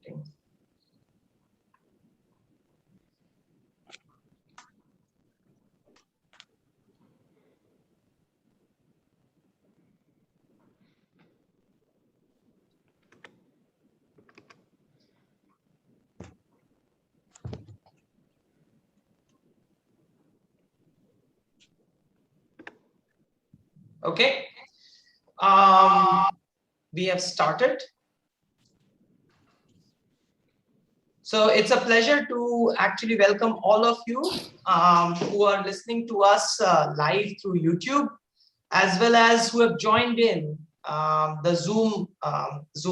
connecting. Okay. We have started. So it's a pleasure to actually welcome all of you who are listening to us live through YouTube, as well as who have joined in the Zoom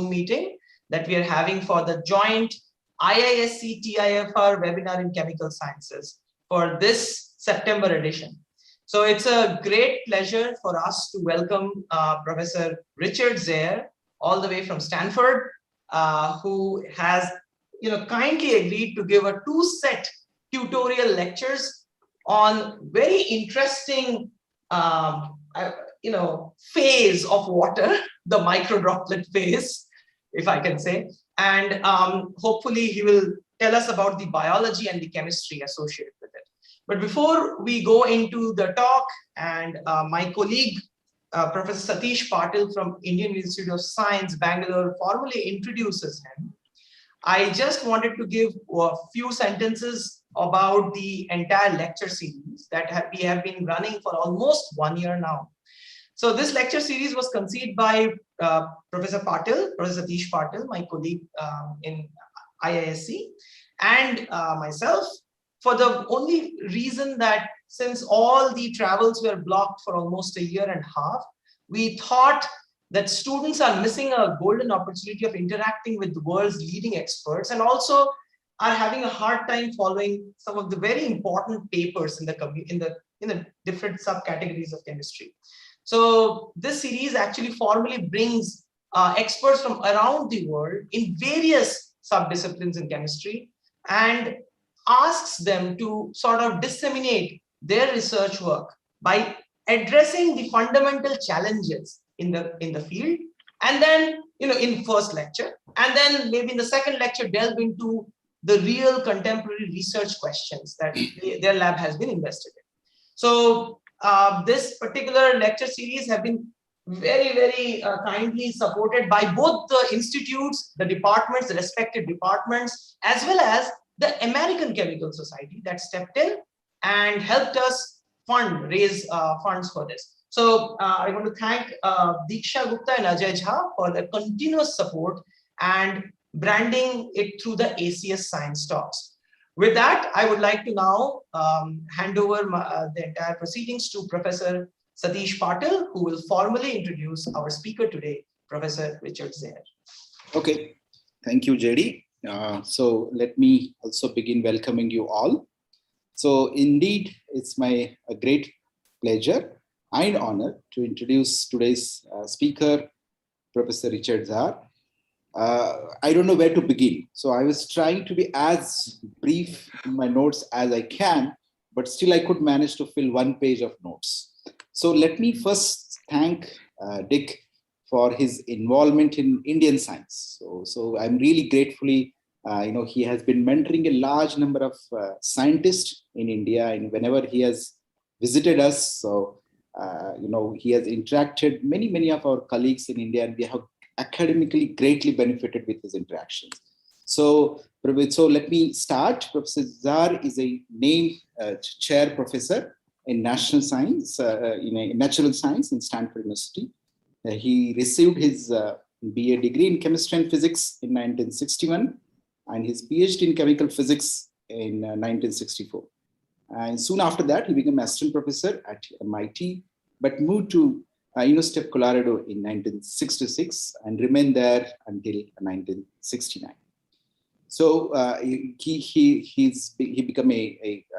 meeting that we are having for the joint IISc TIFR webinar in chemical sciences for this September edition. So it's a great pleasure for us to welcome Professor Richard Zare, all the way from Stanford, who has kindly agreed to give a 2-set tutorial lectures on very interesting phase of water, the micro droplet phase, if I can say. And hopefully he will tell us about the biology and the chemistry associated with it. But before we go into the talk, and my colleague, Professor Satish Patil from Indian Institute of Science, Bangalore, formally introduces him, I just wanted to give a few sentences about the entire lecture series that we have been running for almost 1 year now. So this lecture series was conceived by Professor Satish Patil, my colleague in IISc, and myself, for the only reason that since all the travels were blocked for almost 1.5 years, we thought that students are missing a golden opportunity of interacting with the world's leading experts, and also are having a hard time following some of the very important papers in the different subcategories of chemistry. So this series actually formally brings experts from around the world in various subdisciplines in chemistry and asks them to sort of disseminate their research work by addressing the fundamental challenges in the field, and then in first lecture, and then maybe in the second lecture delve into the real contemporary research questions that their lab has been invested in. So this particular lecture series have been very, very kindly supported by both the institutes, the departments, the respective departments, as well as the American Chemical Society that stepped in and helped us raise funds for this. So I want to thank Diksha Gupta and Ajay Jha for their continuous support and branding it through the ACS Science Talks. With that, I would like to now hand over the entire proceedings to Professor Satish Patil, who will formally introduce our speaker today, Professor Richard Zare. Okay, thank you, JD. So let me also begin welcoming you all. So indeed, it's a great pleasure and honor to introduce today's speaker, Professor Richard Zare. I don't know where to begin. So I was trying to be as brief in my notes as I can, but still I could manage to fill 1 page of notes. So let me first thank Dick for his involvement in Indian science. So I'm really gratefully, he has been mentoring a large number of scientists in India, and whenever he has visited us, so he has interacted many of our colleagues in India, and we have academically greatly benefited with his interactions. So let me start. Professor Zare is a named chair professor in national science, natural science in Stanford University. He received his BA degree in chemistry and physics in 1961, and his PhD in chemical physics in 1964. And soon after that, he became assistant professor at MIT, but moved to University of Colorado in 1966 and remained there until 1969. So he became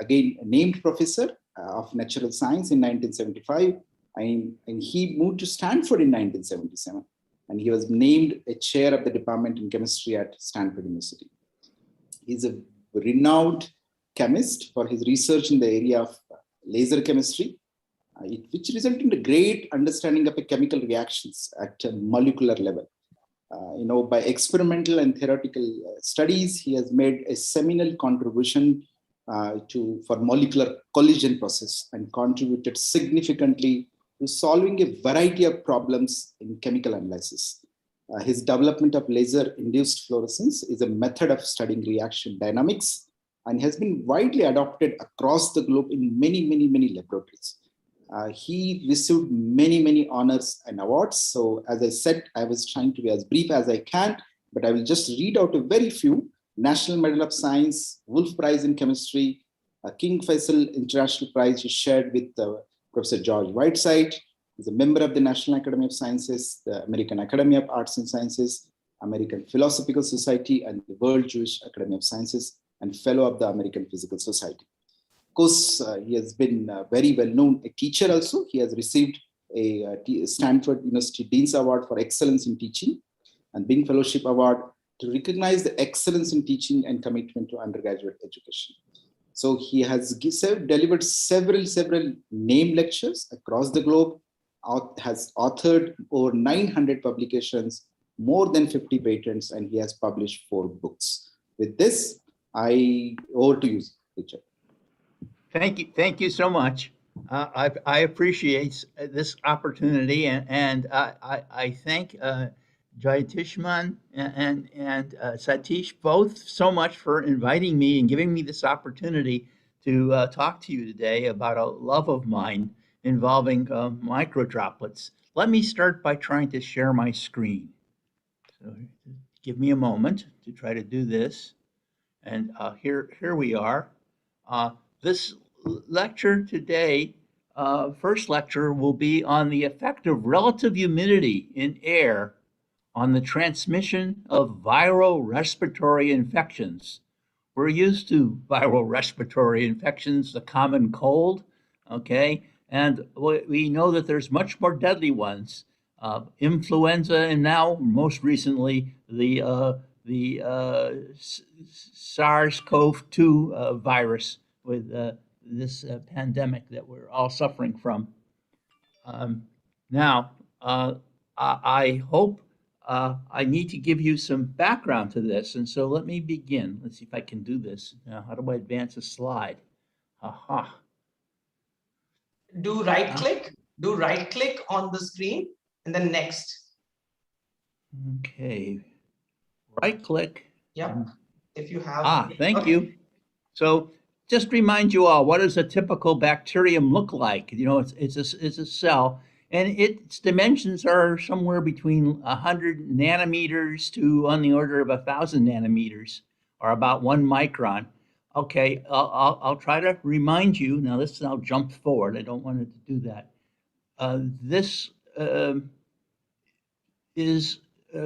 again a named professor of natural science in 1975, and he moved to Stanford in 1977, and he was named a chair of the department in chemistry at Stanford University. He's a renowned chemist for his research in the area of laser chemistry, which resulted in a great understanding of the chemical reactions at a molecular level. By experimental and theoretical studies, he has made a seminal contribution for molecular collision process and contributed significantly to solving a variety of problems in chemical analysis. His development of laser-induced fluorescence is a method of studying reaction dynamics and has been widely adopted across the globe in many, many, many laboratories. He received many, many honors and awards. So as I said, I was trying to be as brief as I can, but I will just read out a very few. National Medal of Science, Wolf Prize in Chemistry, King Faisal International Prize is shared with Professor George Whiteside. He's a member of the National Academy of Sciences, the American Academy of Arts and Sciences, American Philosophical Society, and the World Jewish Academy of Sciences, and fellow of the American Physical Society. Of course, he has been very well known, a teacher also. He has received a Stanford University Dean's Award for Excellence in Teaching and Bing Fellowship Award to recognize the excellence in teaching and commitment to undergraduate education. So he has delivered several named lectures across the globe, has authored over 900 publications, more than 50 patents, and he has published 4 books. With this, over to you, Richard. Thank you so much. I appreciate this opportunity, and I thank Jayatishman and Satish both so much for inviting me and giving me this opportunity to talk to you today about a love of mine involving microdroplets. Let me start by trying to share my screen. So give me a moment to try to do this. And here we are. This lecture today, first lecture, will be on the effect of relative humidity in air on the transmission of viral respiratory infections. We're used to viral respiratory infections, the common cold, okay? And we know that there's much more deadly ones, influenza, and now most recently the SARS-CoV-2 virus with this pandemic that we're all suffering from. Now, I hope I need to give you some background to this, and so let me begin. Let's see if I can do this. Now, how do I advance a slide? Aha. Do right click on the screen and then next. Okay. Right click. Yeah. If you have. Thank you. So just remind you all, what does a typical bacterium look like? You know, it's a cell, and its dimensions are somewhere between 100 nanometers to on the order of 1,000 nanometers, or about 1 micron. Okay, I'll try to remind you. Now I'll jump forward. I don't want it to do that. This is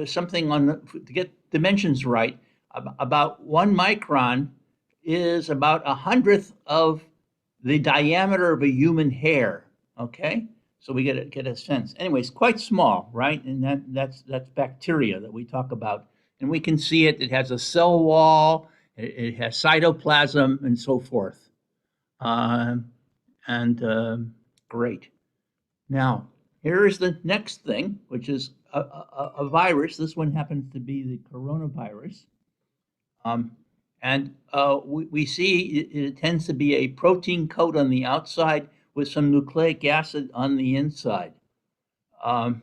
something to get dimensions right. About 1 micron is about 100th of the diameter of a human hair. Okay, so we get a sense. Anyways, quite small, right? And that's bacteria that we talk about, and we can see it. It has a cell wall. It has cytoplasm and so forth. Great. Now, here is the next thing, which is a virus. This one happens to be the coronavirus. We see it tends to be a protein coat on the outside with some nucleic acid on the inside, and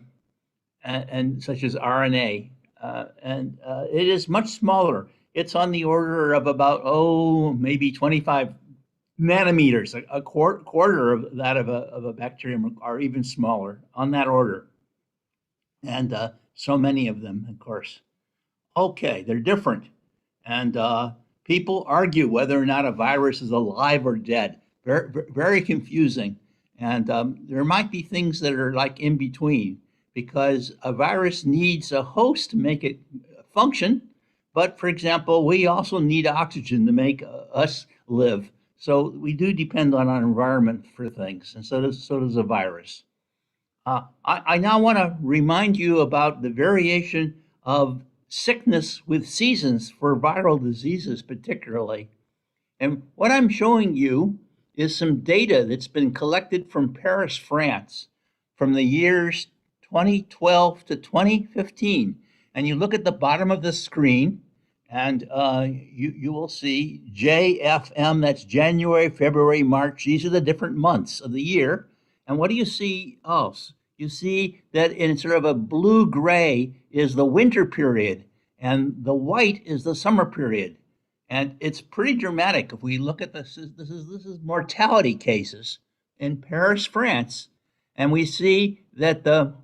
such as RNA. It is much smaller. It's on the order of about, maybe 25 nanometers, a quarter of that of a bacterium, or even smaller, on that order. And so many of them, of course. Okay, they're different. And people argue whether or not a virus is alive or dead. Very, very confusing. And there might be things that are like in between, because a virus needs a host to make it function. But for example, we also need oxygen to make us live. So we do depend on our environment for things, and so does a virus. I now want to remind you about the variation of sickness with seasons for viral diseases particularly. And what I'm showing you is some data that's been collected from Paris, France, from the years 2012 to 2015. and you look at the bottom of the screen, and you will see JFM, that's January, February, March. These are the different months of the year. And what do you see else? You see that in sort of a blue-gray is the winter period, and the white is the summer period. And it's pretty dramatic. If we look at this is mortality cases in Paris, France, and we see that the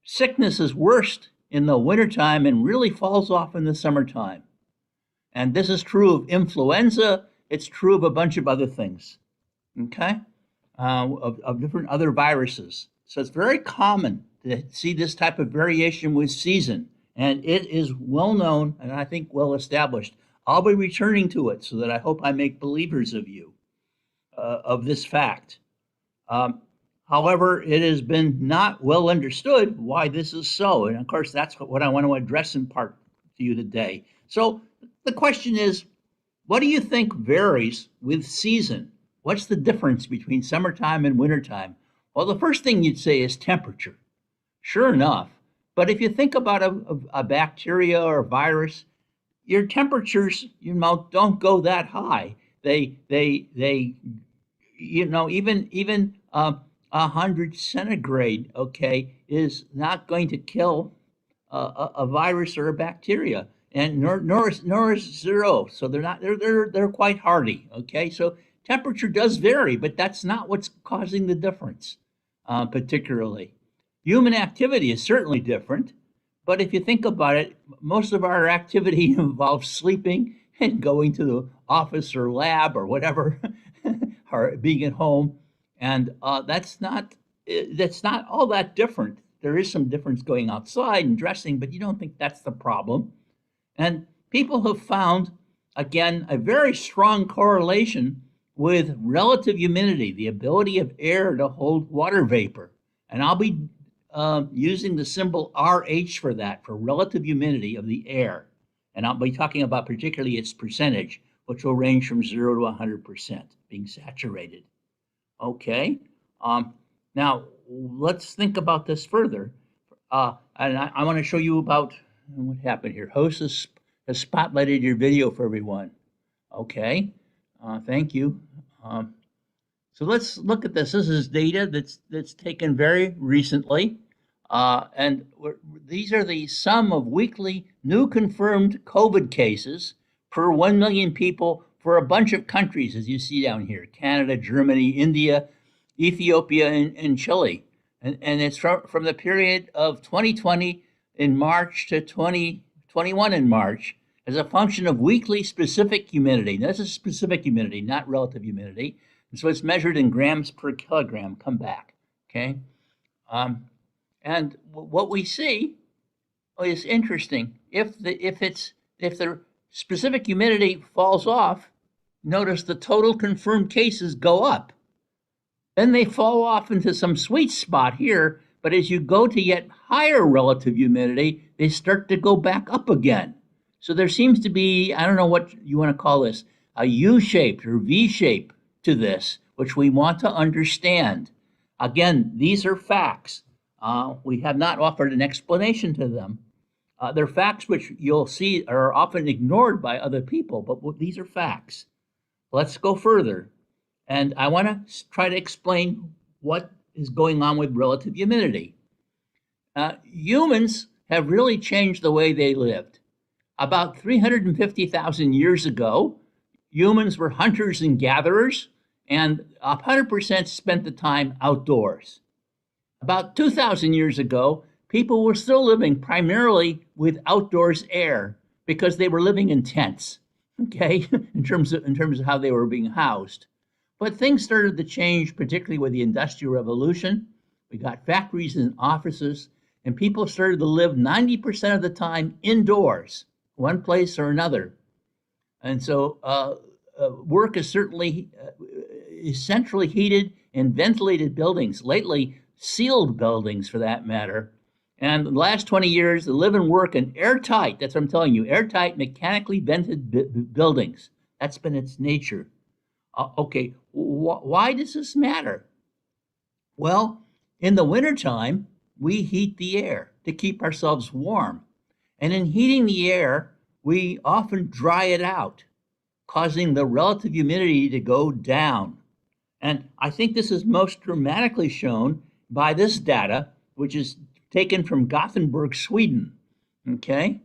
sickness is worst in the wintertime and really falls off in the summertime. And this is true of influenza. It's true of a bunch of other things, okay, of different other viruses. So it's very common to see this type of variation with season. And it is well known and I think well established. I'll be returning to it so that I hope I make believers of you, of this fact. However, it has been not well understood why this is so. And of course, that's what I want to address in part to you today. So the question is, what do you think varies with season? What's the difference between summertime and wintertime? Well, the first thing you'd say is temperature. Sure enough. But if you think about a bacteria or a virus, your temperatures, don't go that high. They even 100 centigrade, okay, is not going to kill a virus or a bacteria, and nor is zero. So they're quite hardy. Okay, so temperature does vary, but that's not what's causing the difference, particularly. Human activity is certainly different, but if you think about it, most of our activity involves sleeping and going to the office or lab or whatever, or being at home, and that's not all that different. There is some difference going outside and dressing, but you don't think that's the problem. And people have found, again, a very strong correlation with relative humidity, the ability of air to hold water vapor. And I'll be using the symbol RH for that, for relative humidity of the air. And I'll be talking about particularly its percentage, which will range from 0 to 100% being saturated. Okay. Now, let's think about this further. And I want to show you about what happened here. Host has spotlighted your video for everyone. Okay. Thank you. So let's look at this. This is data that's taken very recently. And these are the sum of weekly new confirmed COVID cases per 1 million people for a bunch of countries, as you see down here: Canada, Germany, India, Ethiopia, and Chile. And it's from the period of 2020 in March to 2021 in March as a function of weekly specific humidity. Now, this is specific humidity, not relative humidity. And so it's measured in grams per kilogram. Come back, okay? And what we see is interesting. If the specific humidity falls off, notice the total confirmed cases go up. Then they fall off into some sweet spot here, but as you go to yet higher relative humidity, they start to go back up again. So there seems to be, I don't know what you want to call this, a U-shaped or V-shape to this, which we want to understand. Again, these are facts. We have not offered an explanation to them. They're facts which you'll see are often ignored by other people, but these are facts. Let's go further. And I want to try to explain what is going on with relative humidity. Humans have really changed the way they lived. About 350,000 years ago, humans were hunters and gatherers, and 100% spent the time outdoors. About 2,000 years ago, people were still living primarily with outdoors air because they were living in tents, okay, in terms of how they were being housed. But things started to change, particularly with the Industrial Revolution. We got factories and offices, and people started to live 90% of the time indoors, one place or another. And so work is certainly centrally heated and ventilated buildings, lately sealed buildings for that matter. And in the last 20 years, they live and work in airtight, that's what I'm telling you, airtight, mechanically vented buildings. That's been its nature. Okay, why does this matter? Well, in the wintertime, we heat the air to keep ourselves warm. And in heating the air, we often dry it out, causing the relative humidity to go down. And I think this is most dramatically shown by this data, which is taken from Gothenburg, Sweden. Okay.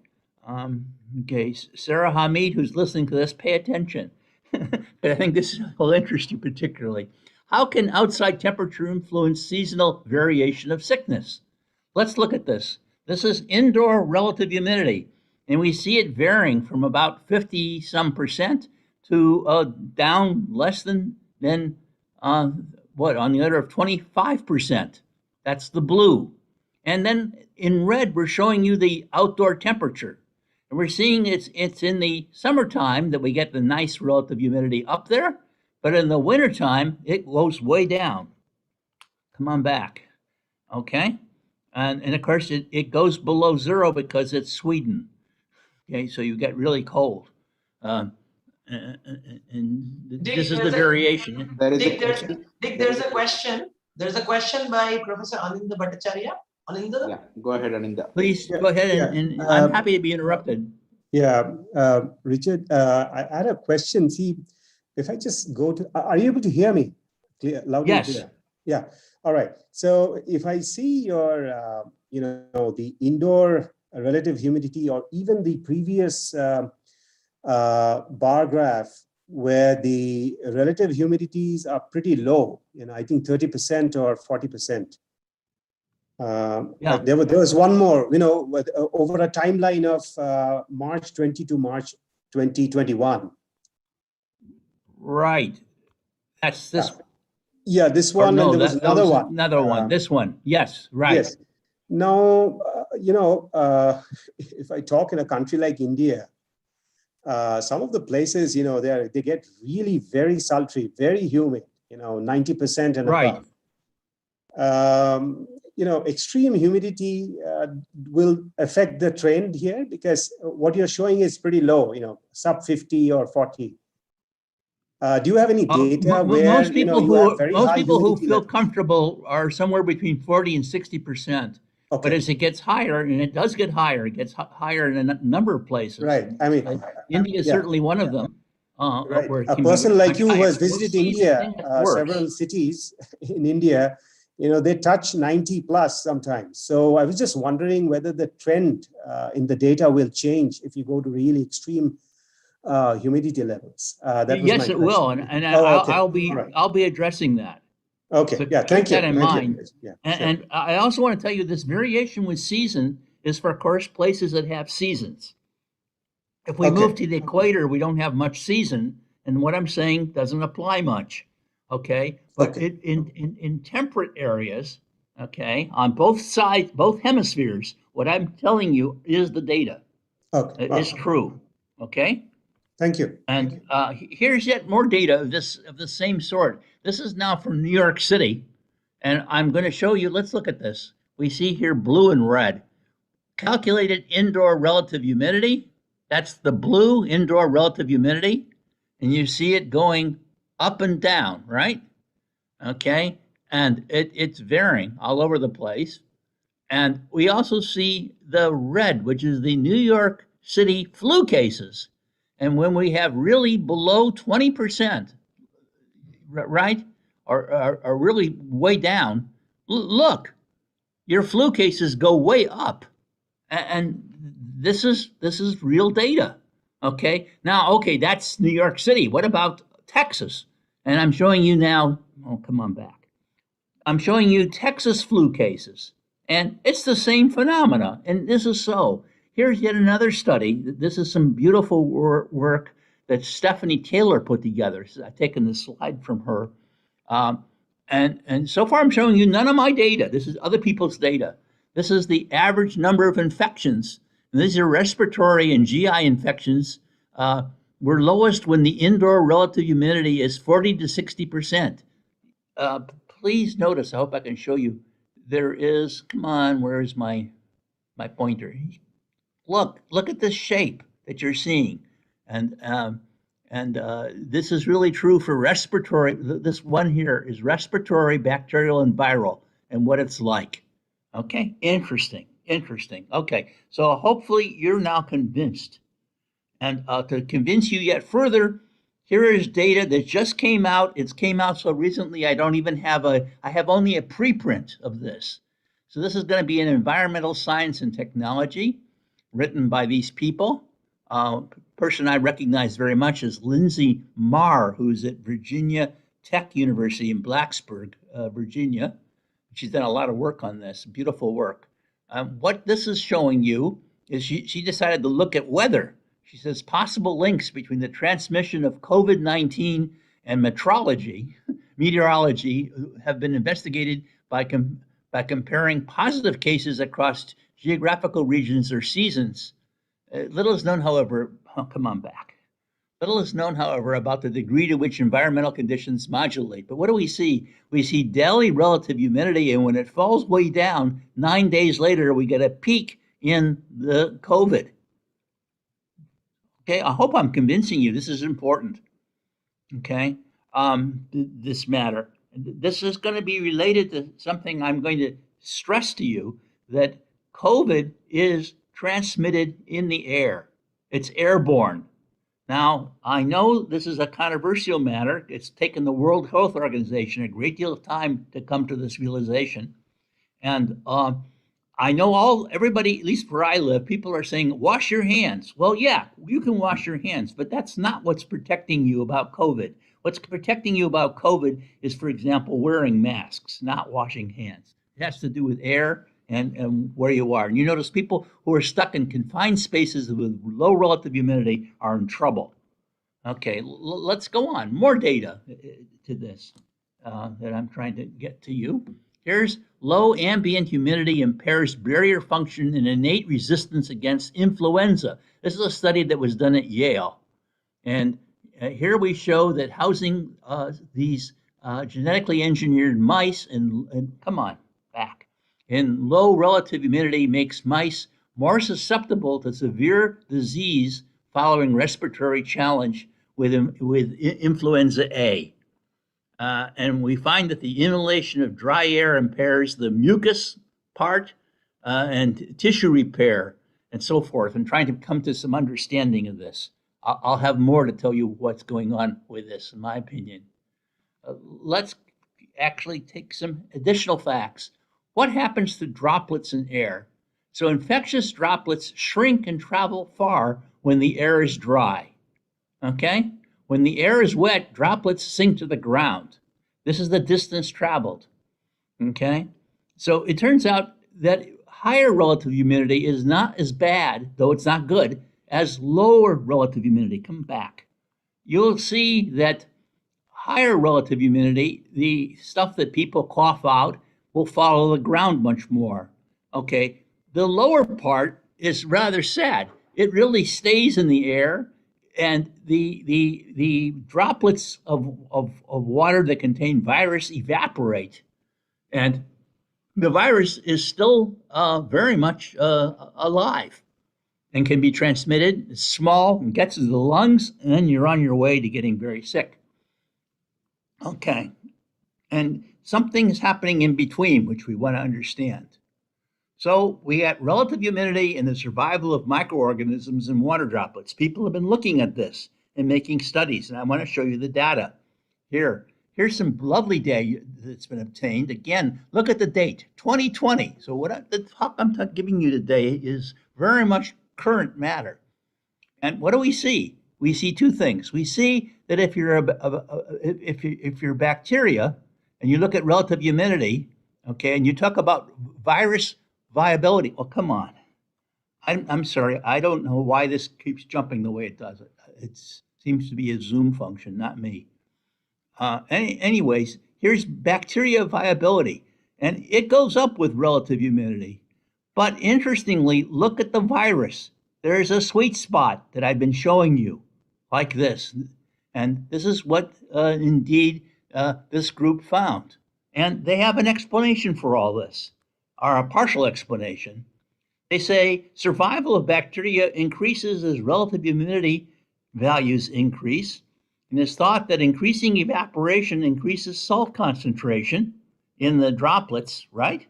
Okay, Sarah Hamid, who's listening to this, pay attention. I think this will interest you particularly. How can outside temperature influence seasonal variation of sickness? Let's look at this. This is indoor relative humidity, and we see it varying from about 50 some percent to down less than what, on the order of 25%. That's the blue. And then in red, we're showing you the outdoor temperature. And we're seeing it's in the summertime that we get the nice relative humidity up there, but in the wintertime, it goes way down. Come on back. Okay. And of course, it goes below zero because it's Sweden. Okay, so you get really cold. And Dick, this is the variation. There is a Dick, question. there's a question. There's a question by Professor Aninda Bhattacharya. Aninda? Yeah, go ahead, Aninda. Please go ahead, and I'm happy to be interrupted. Yeah, Richard, I had a question. See, if I just go to, are you able to hear me? Clear, loud and Yes. clear? Yeah. All right. So if I see your, the indoor relative humidity, or even the previous bar graph, where the relative humidities are pretty low, I think 30% or 40%. Yeah. There was one more, over a timeline of March 20 to March 2021. Right. That's this. Yeah, this Or one, no, and there was another one. Another one. This one. Yes. Right. Yes. Now, if I talk in a country like India, some of the places, they get really very sultry, very humid, 90% and Right. above. Extreme humidity will affect the trend here, because what you're showing is pretty low, sub 50 or 40. Do you have any data where most people you have very most high people who humidity feel levels? comfortable are somewhere between 40 and 60%. But Okay, as it gets higher, and it does get higher, it gets higher in a number of places. right. I mean, India is yeah. certainly one of them. Right. Where it A can be person much like you who higher. has visited We'll see India, something that works. several cities in India, they touch 90 plus sometimes. So I was just wondering whether the trend in the data will change if you go to really extreme humidity levels. That was Yes, my it question. will, and Okay. I'll be All right. I'll be addressing that. Okay. So Yeah. keep Thank you. that in Thank mind. you. Yeah. Sure. And I also want to tell you this variation with season is for, of course, places that have seasons. If we Okay. move to the equator, we don't have much season, and what I'm saying doesn't apply much. Okay, but Okay. in temperate areas, okay, on both sides, both hemispheres, what I'm telling you is the data. Okay. It is true. Okay. Thank you. And here's yet more data of the same sort. This is now from New York City, and I'm going to show you. Let's look at this. We see here blue and red. Calculated indoor relative humidity. That's the blue indoor relative humidity, and you see it going up and down, right? Okay, and it's varying all over the place. And we also see the red, which is the New York City flu cases. And when we have really below 20%, right, or really way down, look, your flu cases go way up. And this is real data. Okay. Now, okay, that's New York City. What about Texas? And I'm showing you now. Oh, come on back. I'm showing you Texas flu cases, and it's the same phenomena. And this is so. Here's yet another study. This is some beautiful work that Stephanie Taylor put together. I've taken the slide from her. And so far, I'm showing you none of my data. This is other people's data. This is the average number of infections. And these are respiratory and GI infections. We're lowest when the indoor relative humidity is 40 to 60%. Please notice, I hope I can show you, there is, come on, where is my pointer? Look at this shape that you're seeing. And this is really true for respiratory. This one here is respiratory, bacterial, and viral, and what it's like. Okay, interesting, interesting. Okay, so hopefully you're now convinced. And to convince you yet further, here is data that just came out. It's came out so recently, I don't even have I have only a preprint of this. So this is going to be in Environmental Science and Technology, written by these people. Person I recognize very much is Lindsay Marr, who's at Virginia Tech University in Blacksburg, Virginia. She's done a lot of work on this, beautiful work. What this is showing you is she decided to look at weather. She says possible links between the transmission of COVID-19 and meteorology have been investigated by comparing positive cases across geographical regions or seasons. Little is known, however, come on back. Little is known, however, about the degree to which environmental conditions modulate. But what do we see? We see daily relative humidity, and when it falls way down, 9 days later, we get a peak in the COVID. Okay, I hope I'm convincing you this is important. Okay, this matter. This is going to be related to something I'm going to stress to you, that COVID is transmitted in the air. It's airborne. Now, I know this is a controversial matter. It's taken the World Health Organization a great deal of time to come to this realization. And I know everybody, at least where I live, people are saying, wash your hands. Well, yeah, you can wash your hands, but that's not what's protecting you about COVID. What's protecting you about COVID is, for example, wearing masks, not washing hands. It has to do with air and where you are. And you notice people who are stuck in confined spaces with low relative humidity are in trouble. Okay, let's go on. More data to this that I'm trying to get to you. Here's low ambient humidity impairs barrier function and innate resistance against influenza. This is a study that was done at Yale. And here we show that housing these genetically engineered mice and come on, back. In low relative humidity makes mice more susceptible to severe disease following respiratory challenge with influenza A. And we find that the inhalation of dry air impairs the mucus part and tissue repair and so forth, and trying to come to some understanding of this. I'll have more to tell you what's going on with this, in my opinion. Let's actually take some additional facts. What happens to droplets in air? So infectious droplets shrink and travel far when the air is dry. Okay? When the air is wet, droplets sink to the ground. This is the distance traveled. Okay? So it turns out that higher relative humidity is not as bad, though it's not good, as lower relative humidity. Come back. You'll see that higher relative humidity, the stuff that people cough out, will follow the ground much more. Okay, the lower part is rather sad. It really stays in the air, and the droplets of water that contain virus evaporate, and the virus is still very much alive and can be transmitted. It's small and gets to the lungs, and then you're on your way to getting very sick. Okay, and something is happening in between, which we want to understand. So we got relative humidity and the survival of microorganisms in water droplets. People have been looking at this and making studies, and I want to show you the data. Here's some lovely data that's been obtained. Again, look at the date, 2020. So the talk I'm giving you today is very much current matter. And what do we see? We see two things. We see that if you're bacteria and you look at relative humidity, okay, and you talk about virus viability. Well, come on. I'm sorry. I don't know why this keeps jumping the way it does. It seems to be a Zoom function, not me. Anyways, here's bacteria viability, and it goes up with relative humidity. But interestingly, look at the virus. There's a sweet spot that I've been showing you, like this. And this is what indeed this group found. And they have an explanation for all this, or a partial explanation. They say survival of bacteria increases as relative humidity values increase. And it's thought that increasing evaporation increases salt concentration in the droplets, right?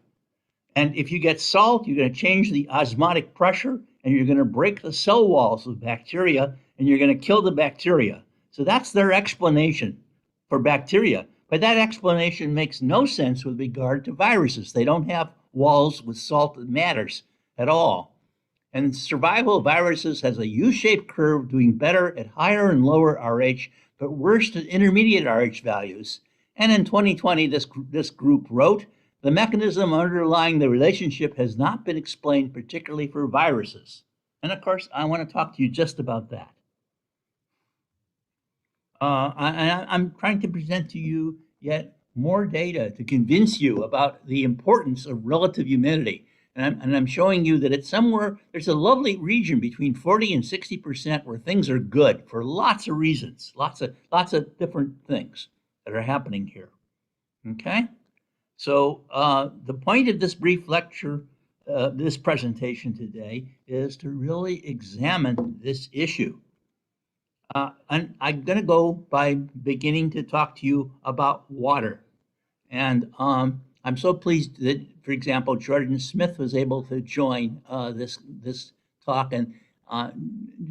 And if you get salt, you're going to change the osmotic pressure, and you're going to break the cell walls of bacteria, and you're going to kill the bacteria. So that's their explanation for bacteria. But that explanation makes no sense with regard to viruses. They don't have walls with salt that matters at all. And survival of viruses has a U-shaped curve, doing better at higher and lower RH, but worse at intermediate RH values. And in 2020, this group wrote, the mechanism underlying the relationship has not been explained, particularly for viruses. And of course, I want to talk to you just about that. I'm trying to present to you yet more data to convince you about the importance of relative humidity. And I'm showing you that it's somewhere, there's a lovely region between 40 and 60% where things are good for lots of reasons, lots of different things that are happening here. Okay? So the point of this brief lecture, this presentation today, is to really examine this issue. And I'm going to go by beginning to talk to you about water. And I'm so pleased that, for example, Jordan Smith was able to join this talk. And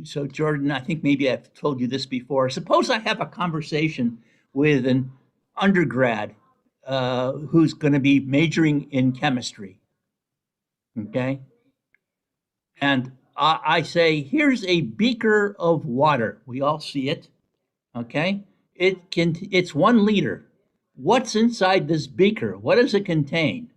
so, Jordan, I think maybe I've told you this before. Suppose I have a conversation with an undergrad who's going to be majoring in chemistry, okay? And I say, here's a beaker of water. We all see it, okay? It's 1 liter. What's inside this beaker? What does it contain?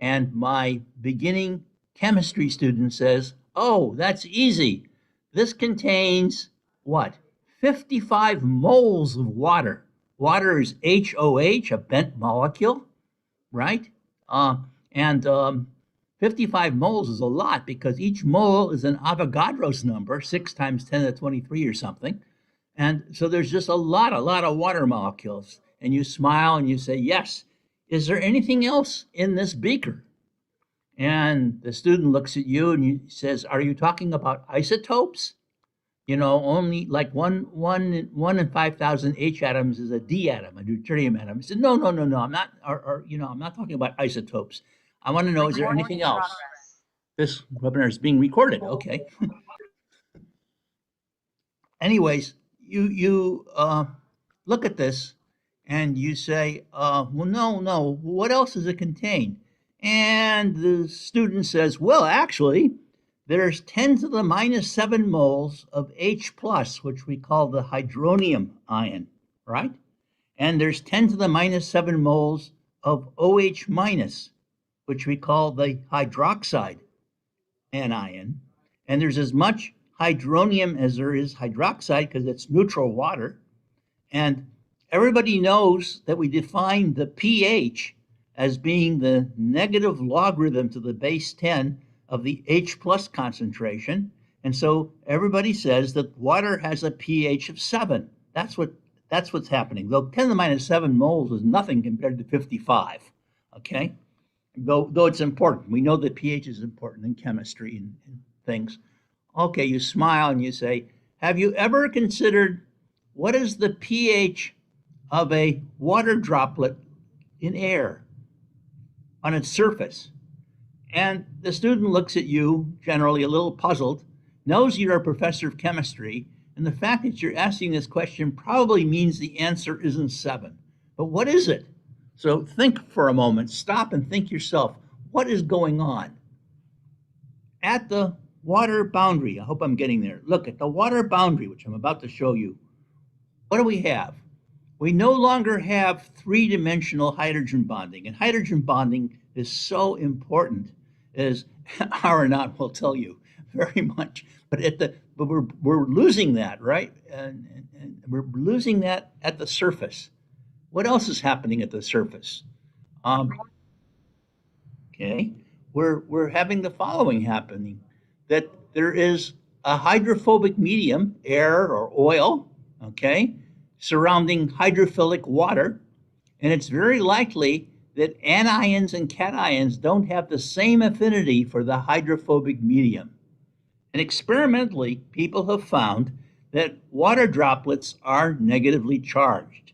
And my beginning chemistry student says, oh, that's easy. This contains what? 55 moles of water. Water is HOH, a bent molecule, right? And 55 moles is a lot because each mole is an Avogadro's number, 6 times 10 to the 23 or something. And so there's just a lot of water molecules. And you smile and you say, yes. Is there anything else in this beaker? And the student looks at you and says, are you talking about isotopes? You know, only like one in 5,000 H atoms is a D atom, a deuterium atom. He said, no, I'm not, I'm not talking about isotopes. I want to know, is there anything else? This webinar is being recorded, okay. Anyways, you look at this and you say, well, no, what else does it contain? And the student says, well, actually, there's 10 to the minus 7 moles of H plus, which we call the hydronium ion, right? And there's 10 to the minus 7 moles of OH minus, which we call the hydroxide anion. And there's as much hydronium as there is hydroxide because it's neutral water. And everybody knows that we define the pH as being the negative logarithm to the base 10 of the H plus concentration. And so everybody says that water has a pH of 7. That's what's happening. Though 10 to the minus 7 moles is nothing compared to 55, okay? Though it's important. We know that pH is important in chemistry and things. Okay, you smile and you say, have you ever considered what is the pH of a water droplet in air on its surface? And the student looks at you, generally a little puzzled, knows you're a professor of chemistry, and the fact that you're asking this question probably means the answer isn't 7. But what is it? So think for a moment, stop and think yourself, what is going on? At the water boundary, I hope I'm getting there. Look, at the water boundary, which I'm about to show you, what do we have? We no longer have 3-dimensional hydrogen bonding, and hydrogen bonding is so important, as Aronot will tell you very much. But we're losing that, right? And we're losing that at the surface. What else is happening at the surface? Okay, we're having the following happening: that there is a hydrophobic medium, air or oil, okay, surrounding hydrophilic water, and it's very likely that anions and cations don't have the same affinity for the hydrophobic medium. And experimentally, people have found that water droplets are negatively charged.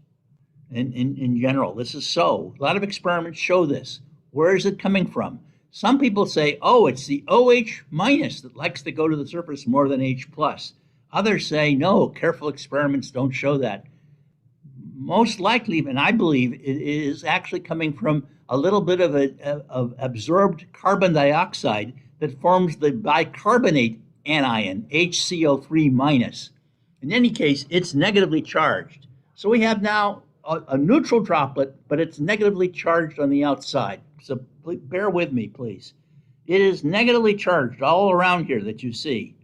In general, this is so. A lot of experiments show this. Where is it coming from? Some people say, oh, it's the OH minus that likes to go to the surface more than H plus. Others say, no, careful experiments don't show that. Most likely, and I believe it is actually coming from a little bit of absorbed carbon dioxide that forms the bicarbonate anion, HCO3 minus. In any case, it's negatively charged. So we have now a neutral droplet, but it's negatively charged on the outside. So bear with me, please. It is negatively charged all around here that you see.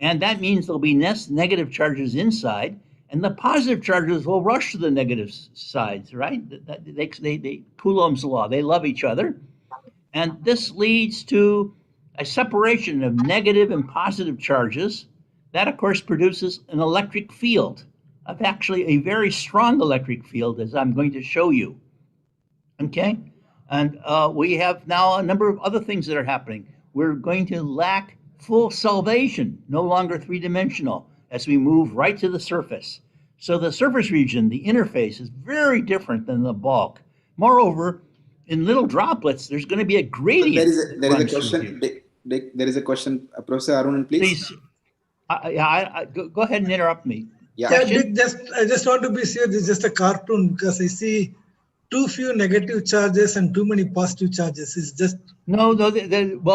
And that means there'll be negative charges inside, and the positive charges will rush to the negative sides, right? They Coulomb's law, they love each other. And this leads to a separation of negative and positive charges. That, of course, produces an electric field, of actually a very strong electric field, as I'm going to show you. Okay? And we have now a number of other things that are happening. We're going to lack full solvation, no longer three-dimensional, as we move right to the surface. So the surface region, the interface, is very different than the bulk. Moreover, in little droplets, there's going to be a gradient. There is a question. There is a question. Professor Arunan, please. Go ahead and interrupt me. Yeah, I just want to be sure this is just a cartoon, because I see too few negative charges and too many positive charges. It's just well,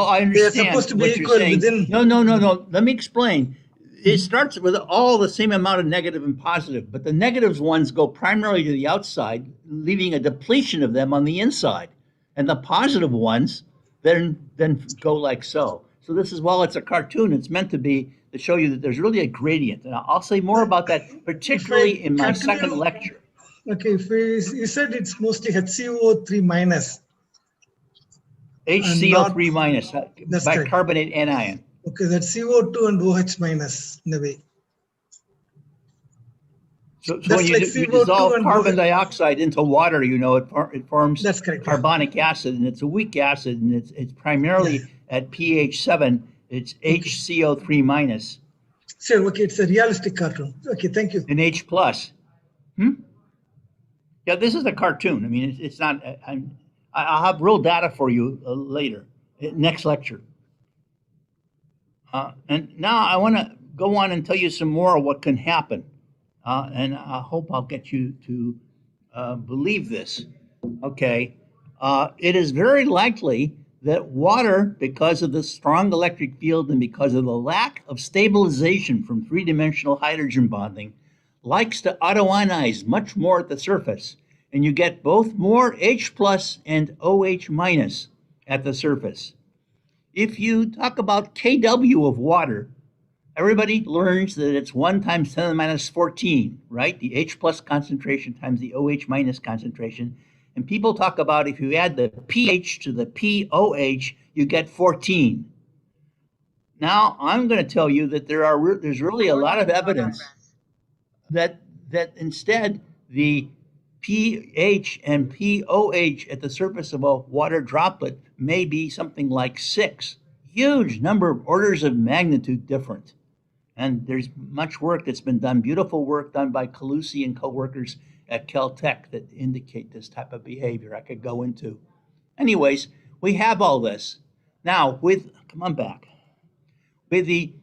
I understand. They're supposed to be equal within. No. Let me explain. It starts with all the same amount of negative and positive, but the negatives ones go primarily to the outside, leaving a depletion of them on the inside, and the positive ones then go like so. So this is, while it's a cartoon, it's meant to be to show you that there's really a gradient, and I'll say more about that, particularly in my second lecture. Okay, you said it's mostly HCO3 minus. HCO3 minus, bicarbonate anion. Okay, that's CO2 and OH minus in a way. So when you dissolve carbon dioxide into water, it forms carbonic acid, and it's a weak acid, and it's primarily at pH 7. It's HCO3 minus. Sure, okay, it's a realistic cartoon. Okay, thank you. And H plus. Yeah, this is a cartoon. I mean, it's not. I'll have real data for you later, next lecture. And now I want to go on and tell you some more of what can happen. And I hope I'll get you to believe this. Okay. It is very likely that water, because of the strong electric field and because of the lack of stabilization from three-dimensional hydrogen bonding, likes to autoionize much more at the surface. And you get both more H plus and OH minus at the surface. If you talk about kW of water, everybody learns that it's 1 times 10 to the minus 14, right? The H plus concentration times the OH minus concentration. And people talk about if you add the pH to the POH, you get 14. Now, I'm going to tell you that there's really a lot of evidence that instead the pH and POH at the surface of a water droplet may be something like 6. Huge number of orders of magnitude different. And there's much work that's been done, beautiful work done by Calusi and co-workers at Caltech that indicate this type of behavior I could go into. Anyways, we have all this. Now, come on back. With the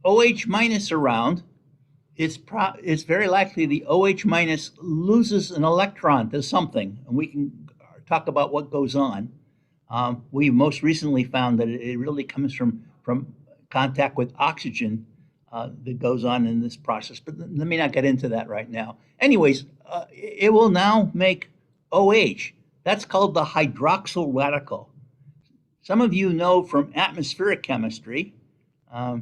OH minus around, it's very likely the OH minus loses an electron to something, and we can talk about what goes on. We most recently found that it really comes from contact with oxygen that goes on in this process, but let me not get into that right now. Anyways, it will now make OH. That's called the hydroxyl radical. Some of you know from atmospheric chemistry, talk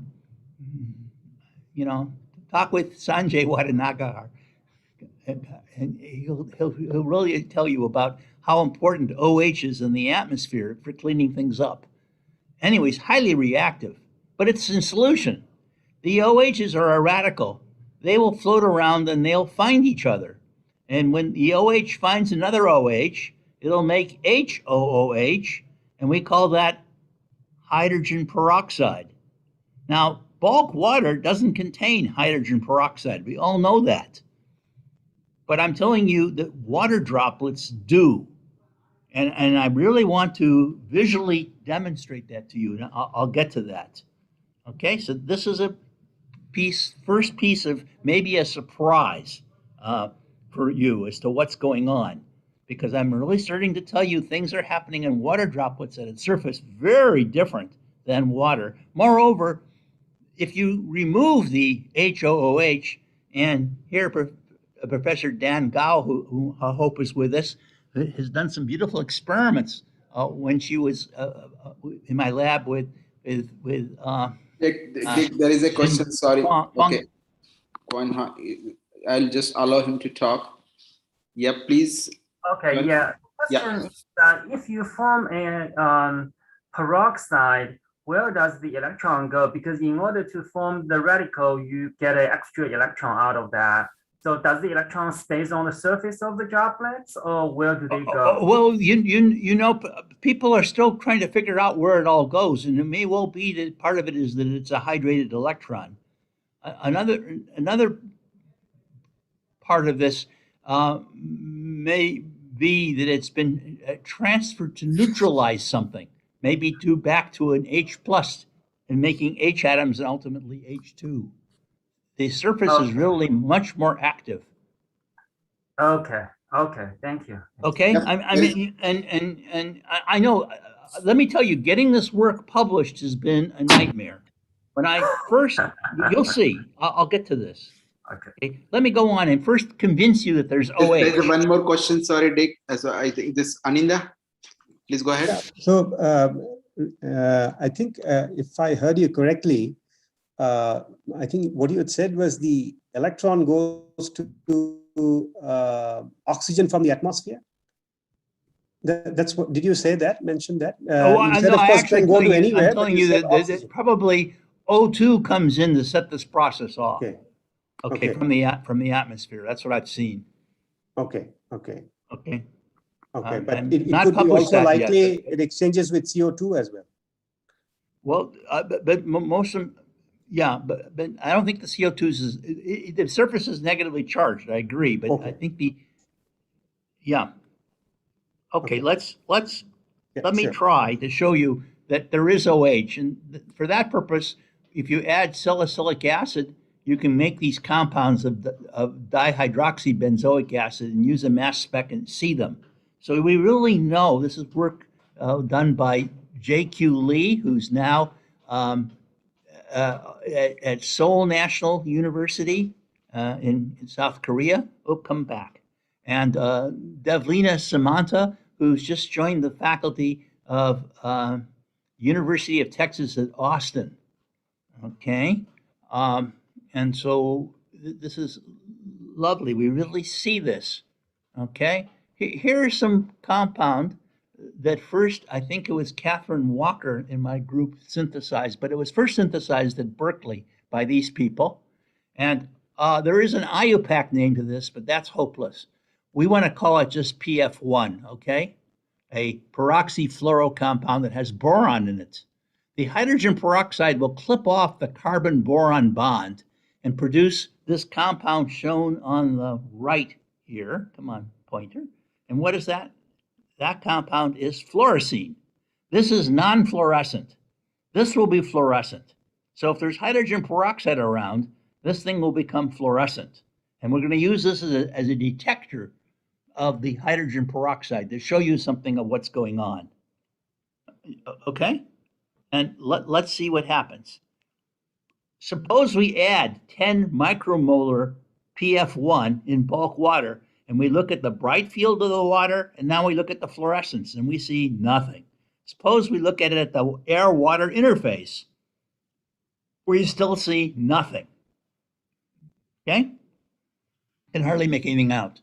with Sanjay Watanagar, and he'll really tell you about how important OH is in the atmosphere for cleaning things up. Anyways, highly reactive, but it's in solution. The OHs are a radical. They will float around and they'll find each other. And when the OH finds another OH, it'll make HOOH, and we call that hydrogen peroxide. Now, bulk water doesn't contain hydrogen peroxide. We all know that. But I'm telling you that water droplets do. And I really want to visually demonstrate that to you. And I'll get to that. Okay, so this is a first piece of maybe a surprise for you as to what's going on, because I'm really starting to tell you things are happening in water droplets at its surface very different than water. Moreover, if you remove the HOOH, and here Professor Dan Gao, who I hope is with us, has done some beautiful experiments when she was in my lab with there is a question. Sorry. Okay. I'll just allow him to talk. Yeah, please. Okay. Yeah. Question is that if you form a peroxide, where does the electron go? Because in order to form the radical, you get an extra electron out of that. So does the electron stays on the surface of the droplets, or where do they go? Well, you know, people are still trying to figure out where it all goes, and it may well be that part of it is that it's a hydrated electron. Another part of this may be that it's been transferred to neutralize something, maybe back to an H plus and making H atoms and ultimately H2. The surface is really much more active. Okay. Okay. Thank you. Okay. I mean, and I know. Let me tell you, getting this work published has been a nightmare. When I first, you'll see. I'll get to this. Okay. Let me go on and first convince you that there's OH. There's one more question. Sorry, Dick. So I think this Aninda, please go ahead. Yeah. So I think if I heard you correctly, I think what you had said was the electron goes to oxygen from the atmosphere. That's what, did you say that, mention that? You said, of course, can go to anywhere. I'm telling you that probably O2 comes in to set this process off. Okay. From the atmosphere. That's what I've seen. Okay. But it could be also likely it exchanges with CO2 as well. Well, but most of them, yeah, but I don't think the CO2 the surface is negatively charged. I agree, but I think let me try to show you that there is OH, and for that purpose, if you add salicylic acid, you can make these compounds of dihydroxybenzoic acid and use a mass spec and see them. So we really know this is work done by J.Q. Lee, who's now at Seoul National University in South Korea. Oh, come back. And Devlina Samanta, who's just joined the faculty of University of Texas at Austin. Okay. And so this is lovely. We really see this. Okay. Here's some compound that first, I think it was Catherine Walker in my group synthesized, but it was first synthesized at Berkeley by these people. And there is an IUPAC name to this, but that's hopeless. We want to call it just PF1, okay? A peroxyfluoro compound that has boron in it. The hydrogen peroxide will clip off the carbon-boron bond and produce this compound shown on the right here. Come on, pointer. And what is that? That compound is fluorescein. This is non-fluorescent. This will be fluorescent. So if there's hydrogen peroxide around, this thing will become fluorescent. And we're going to use this as a detector of the hydrogen peroxide to show you something of what's going on. Okay? And let's see what happens. Suppose we add 10 micromolar PF1 in bulk water, and we look at the bright field of the water, and now we look at the fluorescence, and we see nothing. Suppose we look at it at the air-water interface, we still see nothing. Okay? Can hardly make anything out.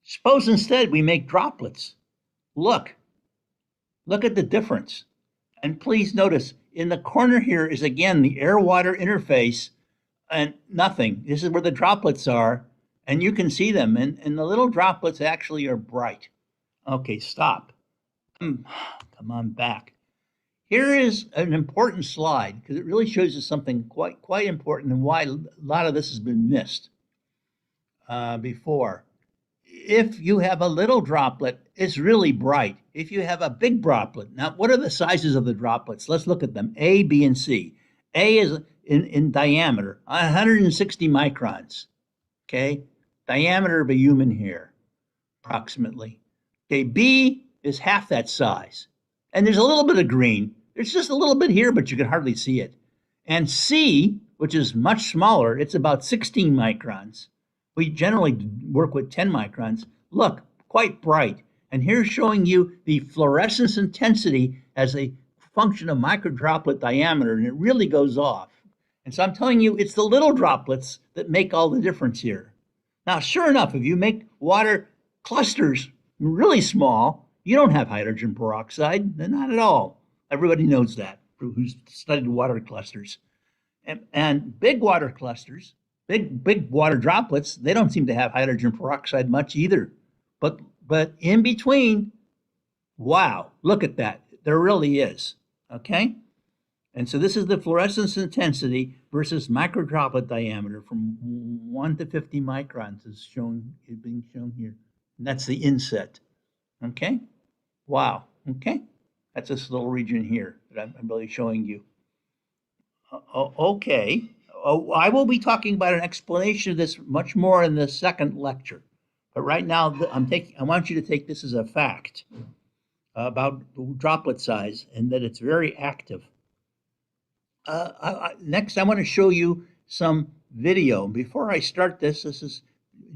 Suppose instead we make droplets. Look at the difference. And please notice, in the corner here is again the air-water interface and nothing. This is where the droplets are, and you can see them, and the little droplets actually are bright. Okay, stop. Come on back. Here is an important slide, because it really shows you something quite important and why a lot of this has been missed before. if you have a little droplet, it's really bright. If you have a big droplet, now what are the sizes of the droplets? Let's look at them, A, B, and C. A is in diameter, 160 microns, okay? Diameter of a human hair, approximately. Okay, B is half that size. And there's a little bit of green. There's just a little bit here, but you can hardly see it. And C, which is much smaller, it's about 16 microns. We generally work with 10 microns. Look, quite bright. And here's showing you the fluorescence intensity as a function of microdroplet diameter, and it really goes off. And so I'm telling you, it's the little droplets that make all the difference here. Now, sure enough, if you make water clusters really small, you don't have hydrogen peroxide, not at all. Everybody knows that who's studied water clusters. And big water clusters, big water droplets, they don't seem to have hydrogen peroxide much either. But in between, wow, look at that. There really is, okay? And so this is the fluorescence intensity versus microdroplet diameter from 1 to 50 microns is being shown here. And that's the inset, okay? Wow, okay? That's this little region here that I'm really showing you. Okay, I will be talking about an explanation of this much more in the second lecture. But right now, I want you to take this as a fact about droplet size and that it's very active. Next, I want to show you some video. Before I start this is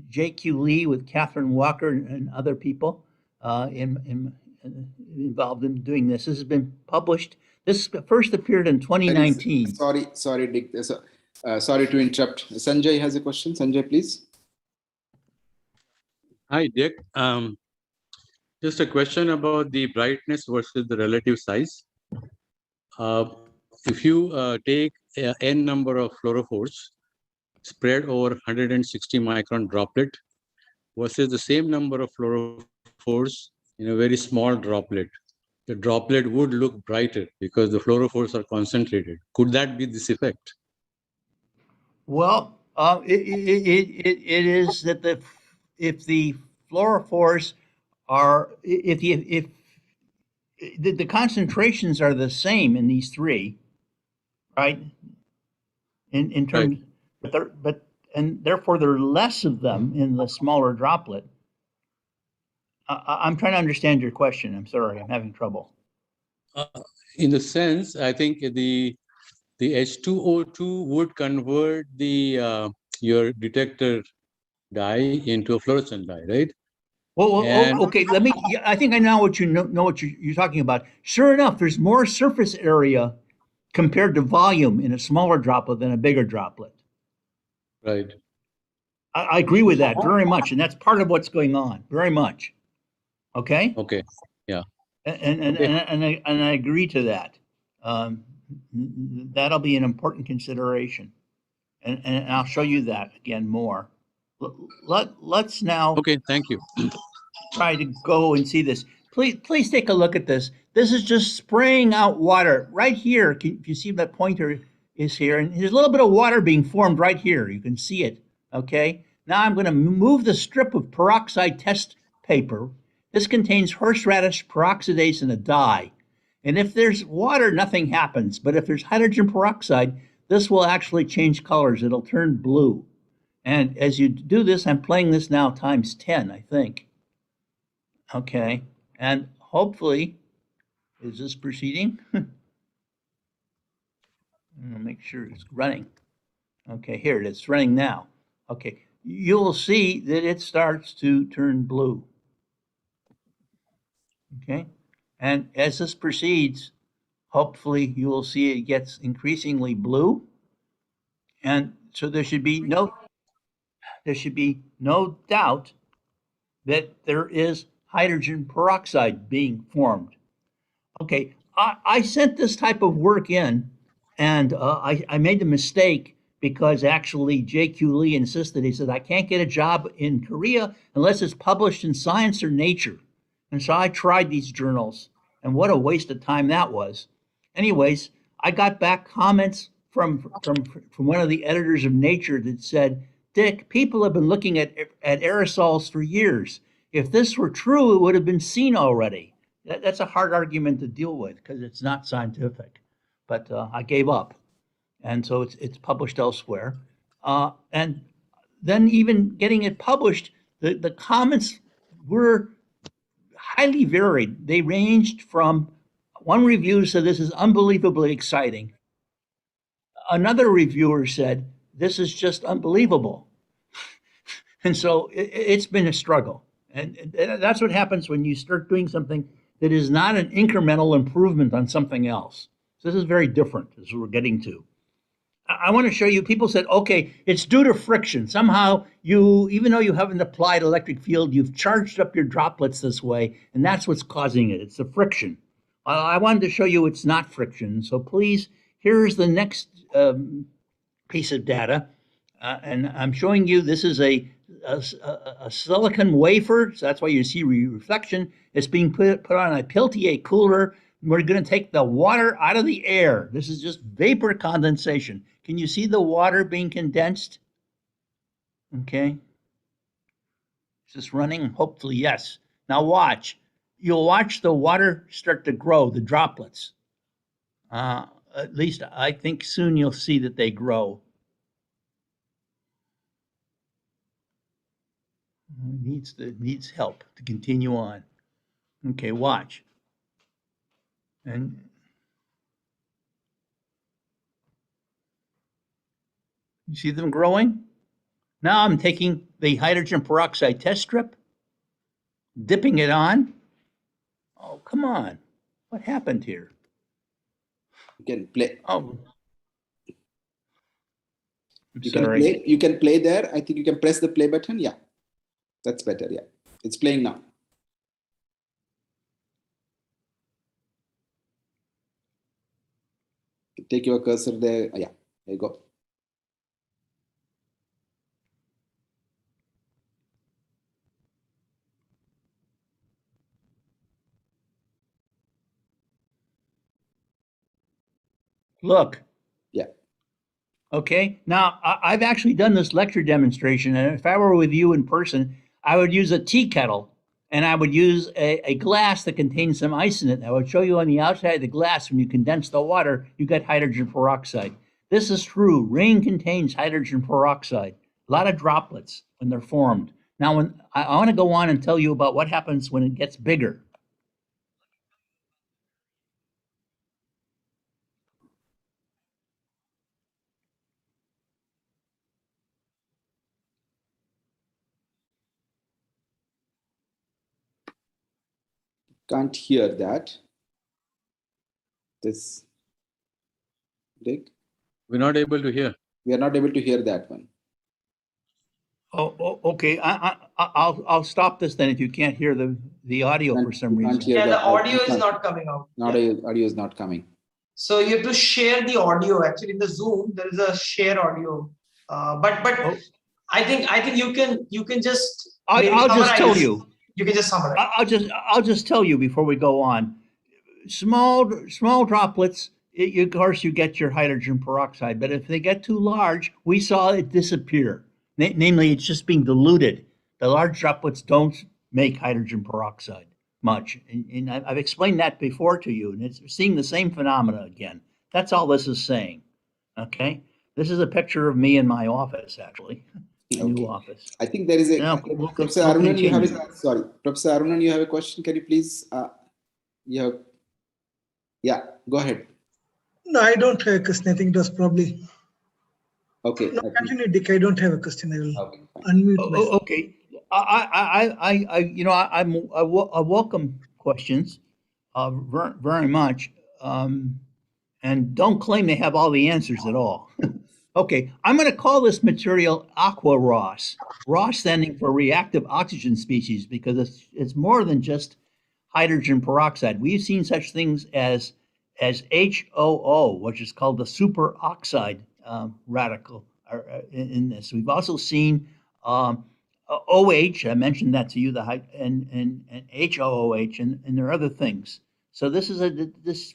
J.Q. Lee with Catherine Walker and other people involved in doing this. This has been published. This first appeared in 2019. Sorry, Dick. Sorry to interrupt. Sanjay has a question. Sanjay, please. Hi, Dick. Just a question about the brightness versus the relative size. If you take n number of fluorophores spread over 160 micron droplet versus the same number of fluorophores in a very small droplet, the droplet would look brighter because the fluorophores are concentrated. Could that be this effect? Well, it is that if the fluorophores are if the concentrations are the same in these three, right? In terms, right. And therefore there are less of them in the smaller droplet. I'm trying to understand your question. I'm sorry, I'm having trouble. In the sense, I think the H2O2 would convert the your detector dye into a fluorescent dye, right? Well, okay. I think I know what you're talking about. Sure enough, there's more surface area compared to volume in a smaller droplet than a bigger droplet. Right. I agree with that very much, and that's part of what's going on. Very much. Okay. Okay. Yeah. And I agree to that. That'll be an important consideration, and I'll show you that again more. Let's now. Okay. Thank you. Try to go and see this. Please take a look at this. This is just spraying out water right here. If you see that pointer is here, and there's a little bit of water being formed right here. You can see it. Okay. Now I'm going to move the strip of peroxide test paper. This contains horseradish peroxidase and a dye. And if there's water, nothing happens. But if there's hydrogen peroxide, this will actually change colors. It'll turn blue. And as you do this, I'm playing this now times 10, I think. Okay. And hopefully, is this proceeding? I'm going to make sure it's running. Okay, here it is. It's running now. Okay. You'll see that it starts to turn blue. Okay. And as this proceeds, hopefully you will see it gets increasingly blue. And so there should be no doubt that there is hydrogen peroxide being formed. Okay, I sent this type of work in, and I made the mistake because actually J.Q. Lee insisted. He said, I can't get a job in Korea unless it's published in Science or Nature. And so I tried these journals, and what a waste of time that was. Anyways, I got back comments from one of the editors of Nature that said, Dick, people have been looking at aerosols for years. If this were true, it would have been seen already. That's a hard argument to deal with because it's not scientific. But I gave up, and so it's published elsewhere. And then even getting it published, the comments were highly varied. They ranged from one review said this is unbelievably exciting. Another reviewer said this is just unbelievable. And so it's been a struggle. And that's what happens when you start doing something that is not an incremental improvement on something else. So this is very different as we're getting to. I want to show you, people said, okay, it's due to friction. Somehow you, even though you haven't applied electric field, you've charged up your droplets this way, and that's what's causing it. It's the friction. I wanted to show you it's not friction. So please, here's the next piece of data. And I'm showing you, this is a silicon wafer, so that's why you see reflection. It's being put on a Peltier cooler. We're going to take the water out of the air. This is just vapor condensation. Can you see the water being condensed? Okay. Is this running? Hopefully, yes. Now watch. You'll watch the water start to grow, the droplets. At least I think soon you'll see that they grow. Needs help to continue on. Okay, watch. And you see them growing? Now I'm taking the hydrogen peroxide test strip, dipping it on. Oh, come on. What happened here? You can play. Oh. You can play there. I think you can press the play button. Yeah, that's better. Yeah, it's playing now. Take your cursor there. Yeah, there you go. Look. Yeah. Okay. Now, I've actually done this lecture demonstration, and if I were with you in person, I would use a tea kettle, and I would use a glass that contains some ice in it. And I would show you on the outside of the glass, when you condense the water, you get hydrogen peroxide. This is true. Rain contains hydrogen peroxide, a lot of droplets when they're formed. Now, when I want to go on and tell you about what happens when it gets bigger. Can't hear that. This, Dick? We're not able to hear. We are not able to hear that one. Oh, okay. I'll stop this then if you can't hear the audio for some reason. Yeah, the audio is not coming out. Audio is not coming. So you have to share the audio. Actually, in the Zoom, there is a share audio. But Oh. I think you can just. I'll just tell you. You can just summarize. I'll just tell you before we go on. Small droplets. Of course, you get your hydrogen peroxide, but if they get too large, we saw it disappear. Namely, it's just being diluted. The large droplets don't make hydrogen peroxide much, and I've explained that before to you, and it's seeing the same phenomena again. That's all this is saying. Okay, this is a picture of me in my office, actually. New office. I think there is a Professor Arunan. You have Professor Arunan, you have a question. Can you please? Yeah, go ahead. No, I don't have a question. I think it was probably. Okay. No, continue, Dick. I don't have a question. I will unmute myself. Okay. I welcome questions very much, and don't claim they have all the answers at all. Okay, I'm going to call this material aqua ROS. ROS standing for reactive oxygen species because it's more than just hydrogen peroxide. We've seen such things as H2O2, which is called the superoxide radical in this. We've also seen OH. I mentioned that to you, and HOOH, and there are other things. So this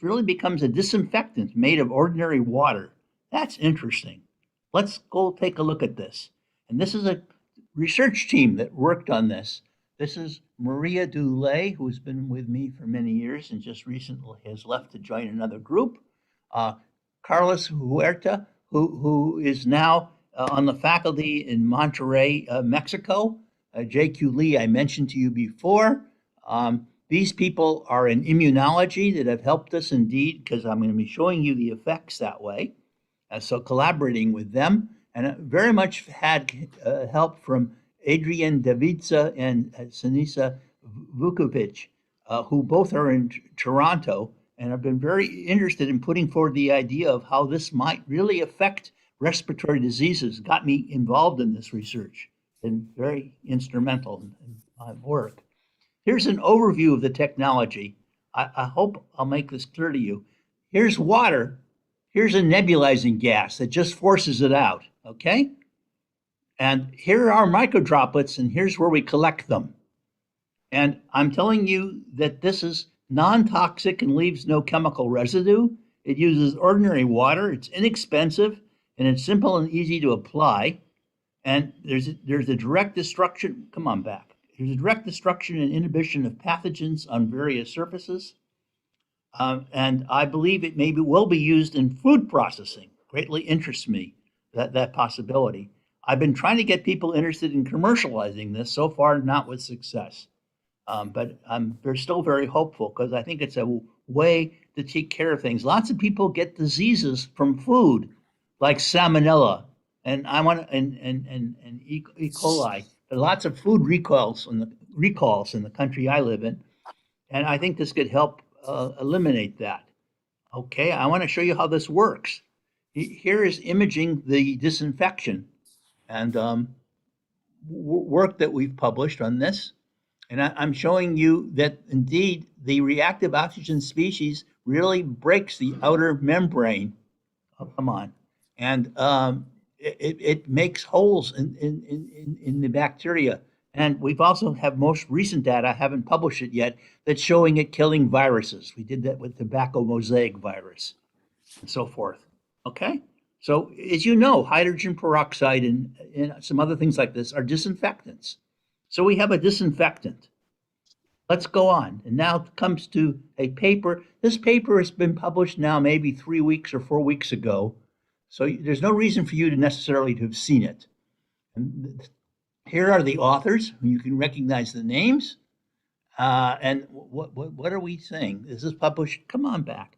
really becomes a disinfectant made of ordinary water. That's interesting. Let's go take a look at this. And this is a research team that worked on this. This is Maria Dulé, who's been with me for many years and just recently has left to join another group. Carlos Huerta, who is now on the faculty in Monterrey, Mexico. J.Q. Lee, I mentioned to you before. These people are in immunology that have helped us indeed, because I'm going to be showing you the effects that way. So collaborating with them, and very much had help from Adrian Davica and Sinisa Vukovic, who both are in Toronto and have been very interested in putting forward the idea of how this might really affect respiratory diseases. Got me involved in this research and very instrumental in my work. Here's an overview of the technology. I hope I'll make this clear to you. Here's water. Here's a nebulizing gas that just forces it out, okay? And here are microdroplets, and here's where we collect them. And I'm telling you that this is non-toxic and leaves no chemical residue. It uses ordinary water. It's inexpensive, and it's simple and easy to apply. And there's a direct destruction. Come on back. There's a direct destruction and inhibition of pathogens on various surfaces. And I believe it will be used in food processing. Greatly interests me, that possibility. I've been trying to get people interested in commercializing this, so far not with success. But they're still very hopeful, because I think it's a way to take care of things. Lots of people get diseases from food, like salmonella, and E. coli. There are lots of food recalls in the country I live in, and I think this could help eliminate that. Okay, I want to show you how this works. Here is imaging the disinfection and work that we've published on this. And I'm showing you that indeed the reactive oxygen species really breaks the outer membrane. Oh, come on. And it makes holes in the bacteria. And we've also have most recent data, I haven't published it yet, that's showing it killing viruses. We did that with tobacco mosaic virus and so forth. Okay? So as you know, hydrogen peroxide and some other things like this are disinfectants. So we have a disinfectant. Let's go on. And now it comes to a paper. This paper has been published now maybe 3 weeks or 4 weeks ago. So there's no reason for you to necessarily to have seen it. And here are the authors. You can recognize the names. And what are we saying? This is published. Come on back.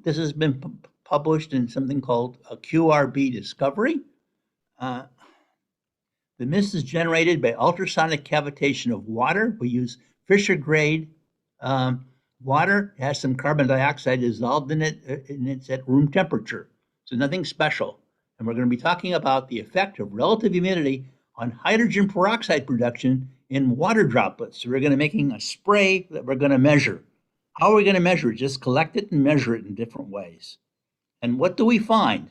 This has been published in something called a QRB Discovery. The mist is generated by ultrasonic cavitation of water. We use Fisher grade water. It has some carbon dioxide dissolved in it, and it's at room temperature. So nothing special. And we're going to be talking about the effect of relative humidity on hydrogen peroxide production in water droplets. So we're going to be making a spray that we're going to measure. How are we going to measure it? Just collect it and measure it in different ways. And what do we find?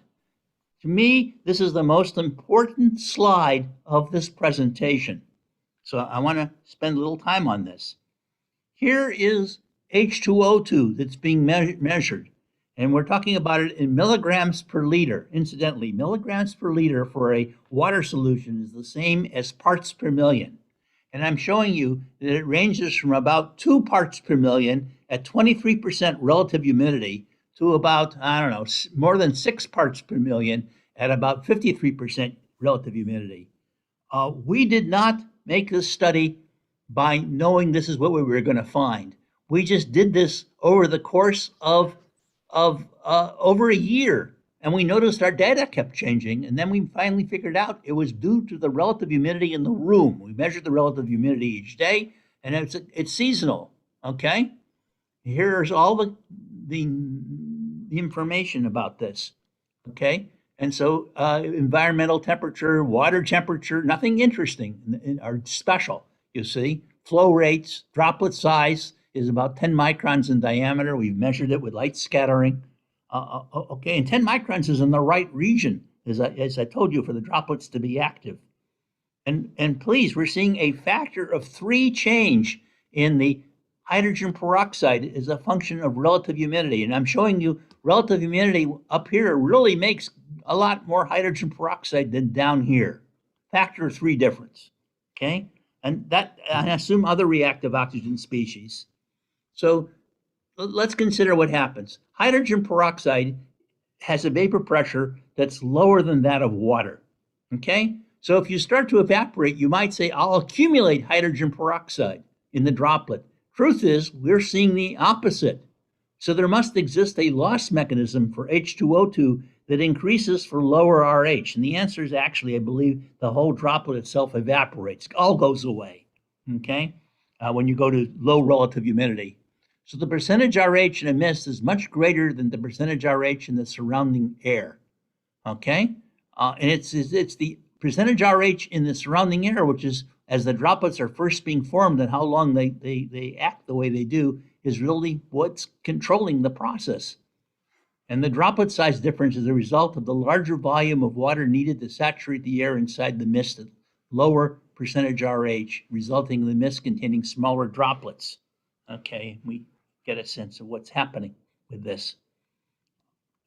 To me, this is the most important slide of this presentation. So I want to spend a little time on this. Here is H2O2 that's being measured. And we're talking about it in milligrams per liter. Incidentally, milligrams per liter for a water solution is the same as parts per million. And I'm showing you that it ranges from about 2 parts per million at 23% relative humidity to about, I don't know, more than 6 parts per million at about 53% relative humidity. We did not make this study by knowing this is what we were going to find. We just did this over the course of over a year, and we noticed our data kept changing, and then we finally figured out it was due to the relative humidity in the room. We measured the relative humidity each day, and it's seasonal. Okay, here's all the information about this. Okay, and so environmental temperature, water temperature, nothing interesting or special. You see, flow rates, droplet size is about 10 microns in diameter. We've measured it with light scattering. Okay, and 10 microns is in the right region, as I told you, for the droplets to be active. And please, we're seeing a factor of 3 change in the hydrogen peroxide as a function of relative humidity. And I'm showing you relative humidity up here really makes a lot more hydrogen peroxide than down here. factor of 3 difference, okay? And I assume other reactive oxygen species. So let's consider what happens. Hydrogen peroxide has a vapor pressure that's lower than that of water, okay? So if you start to evaporate, you might say, I'll accumulate hydrogen peroxide in the droplet. Truth is, we're seeing the opposite. So there must exist a loss mechanism for H2O2 that increases for lower RH. And the answer is actually, I believe, the whole droplet itself evaporates, all goes away, okay, when you go to low relative humidity. So the percentage RH in a mist is much greater than the percentage RH in the surrounding air, okay? And it's the percentage RH in the surrounding air, which is as the droplets are first being formed and how long they act the way they do, is really what's controlling the process. And the droplet size difference is a result of the larger volume of water needed to saturate the air inside the mist at lower percentage RH, resulting in the mist containing smaller droplets. Okay, we get a sense of what's happening with this.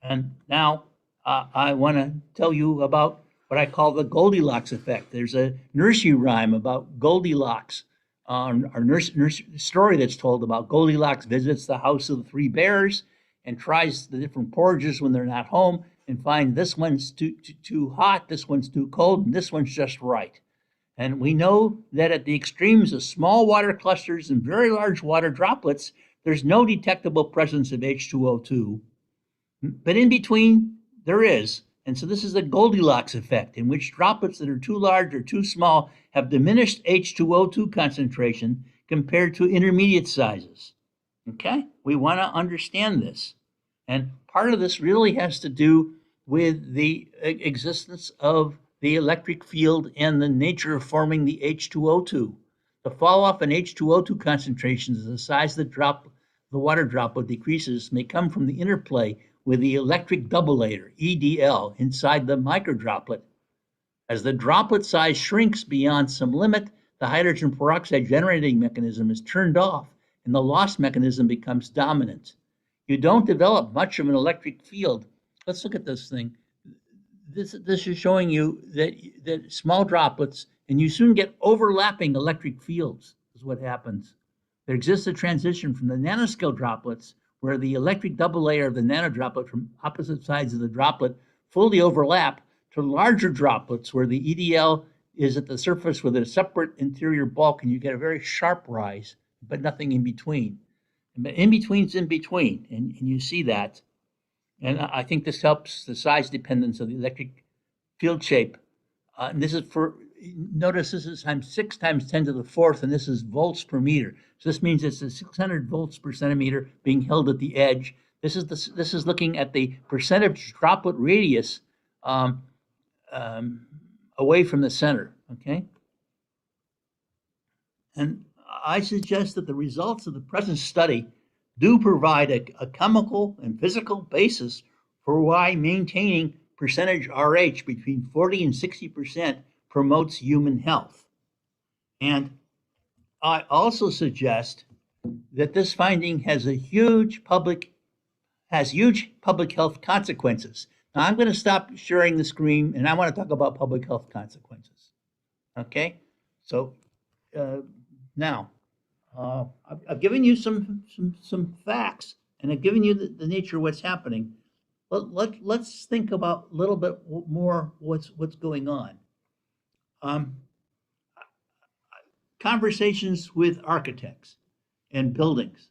And now I want to tell you about what I call the Goldilocks effect. There's a nursery rhyme about Goldilocks, our nursery story that's told about Goldilocks visits the house of the 3 bears and tries the different porridges when they're not home and find this one's too hot, this one's too cold, and this one's just right. And we know that at the extremes of small water clusters and very large water droplets, there's no detectable presence of H2O2. But in between, there is. And so this is the Goldilocks effect, in which droplets that are too large or too small have diminished H2O2 concentration compared to intermediate sizes. Okay? We want to understand this. And part of this really has to do with the existence of the electric field and the nature of forming the H2O2. The fall off in H2O2 concentrations as the size of the water droplet decreases may come from the interplay with the electric double layer, EDL, inside the microdroplet. As the droplet size shrinks beyond some limit, the hydrogen peroxide generating mechanism is turned off and the loss mechanism becomes dominant. You don't develop much of an electric field. Let's look at this thing. This is showing you that small droplets, and you soon get overlapping electric fields, is what happens. There exists a transition from the nanoscale droplets, where the electric double layer of the nanodroplet from opposite sides of the droplet fully overlap, to larger droplets where the EDL is at the surface with a separate interior bulk, and you get a very sharp rise, but nothing in between. But in between's in between, and you see that. And I think this helps the size dependence of the electric field shape. And this is for, notice this is times 6 times 10 to the 4th, and this is volts per meter. So this means it's a 600 volts per centimeter being held at the edge. This is looking at the percentage droplet radius away from the center, okay? And I suggest that the results of the present study do provide a chemical and physical basis for why maintaining percentage RH between 40 and 60% promotes human health. And I also suggest that this finding has huge public health consequences. Now I'm going to stop sharing the screen and I want to talk about public health consequences. Okay, so now I've given you some facts and I've given you the nature of what's happening. Let's think about a little bit more what's going on. Conversations with architects and buildings,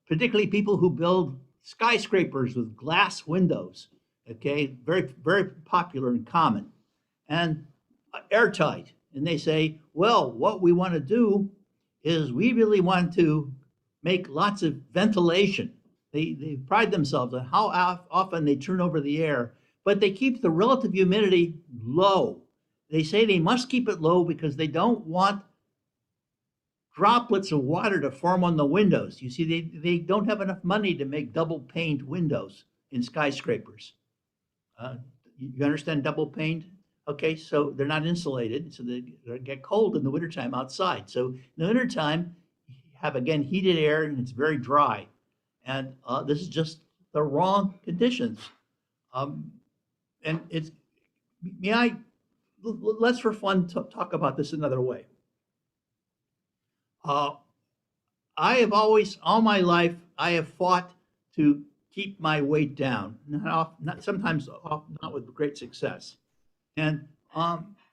particularly people who build skyscrapers with glass windows, okay, very, very popular and common, and airtight. And they say, well, what we want to do is we really want to make lots of ventilation. They pride themselves on how often they turn over the air, but they keep the relative humidity low. They say they must keep it low because they don't want droplets of water to form on the windows. You see, they don't have enough money to make double paned windows in skyscrapers. You understand double paned? Okay, so they're not insulated, so they get cold in the wintertime outside. So in the wintertime, you have, again, heated air and it's very dry. And this is just the wrong conditions. And it's, may I let's for fun talk about this another way. I have always, all my life, I have fought to keep my weight down. Not sometimes not with great success. And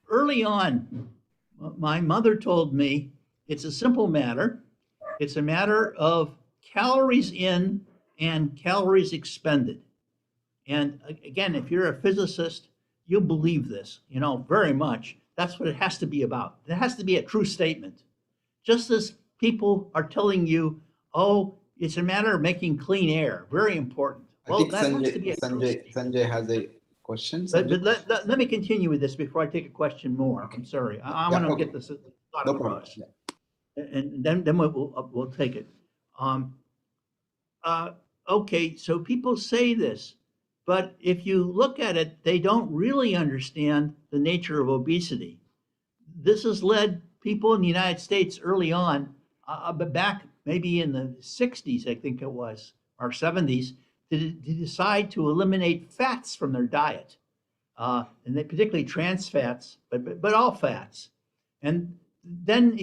early on, my mother told me it's a simple matter. It's a matter of calories in and calories expended. And again, if you're a physicist, you believe this, very much. That's what it has to be about. It has to be a true statement. Just as people are telling you, oh, it's a matter of making clean air, very important. I think Sanjay has a question. But let me continue with this before I take a question more. Okay. I'm sorry. I want to get this thought across. And then we'll take it. Okay, so people say this, but if you look at it, they don't really understand the nature of obesity. This has led people in the United States early on, but back maybe in the 60s, I think it was, or 70s, to decide to eliminate fats from their diet. And they particularly trans fats, but all fats. And then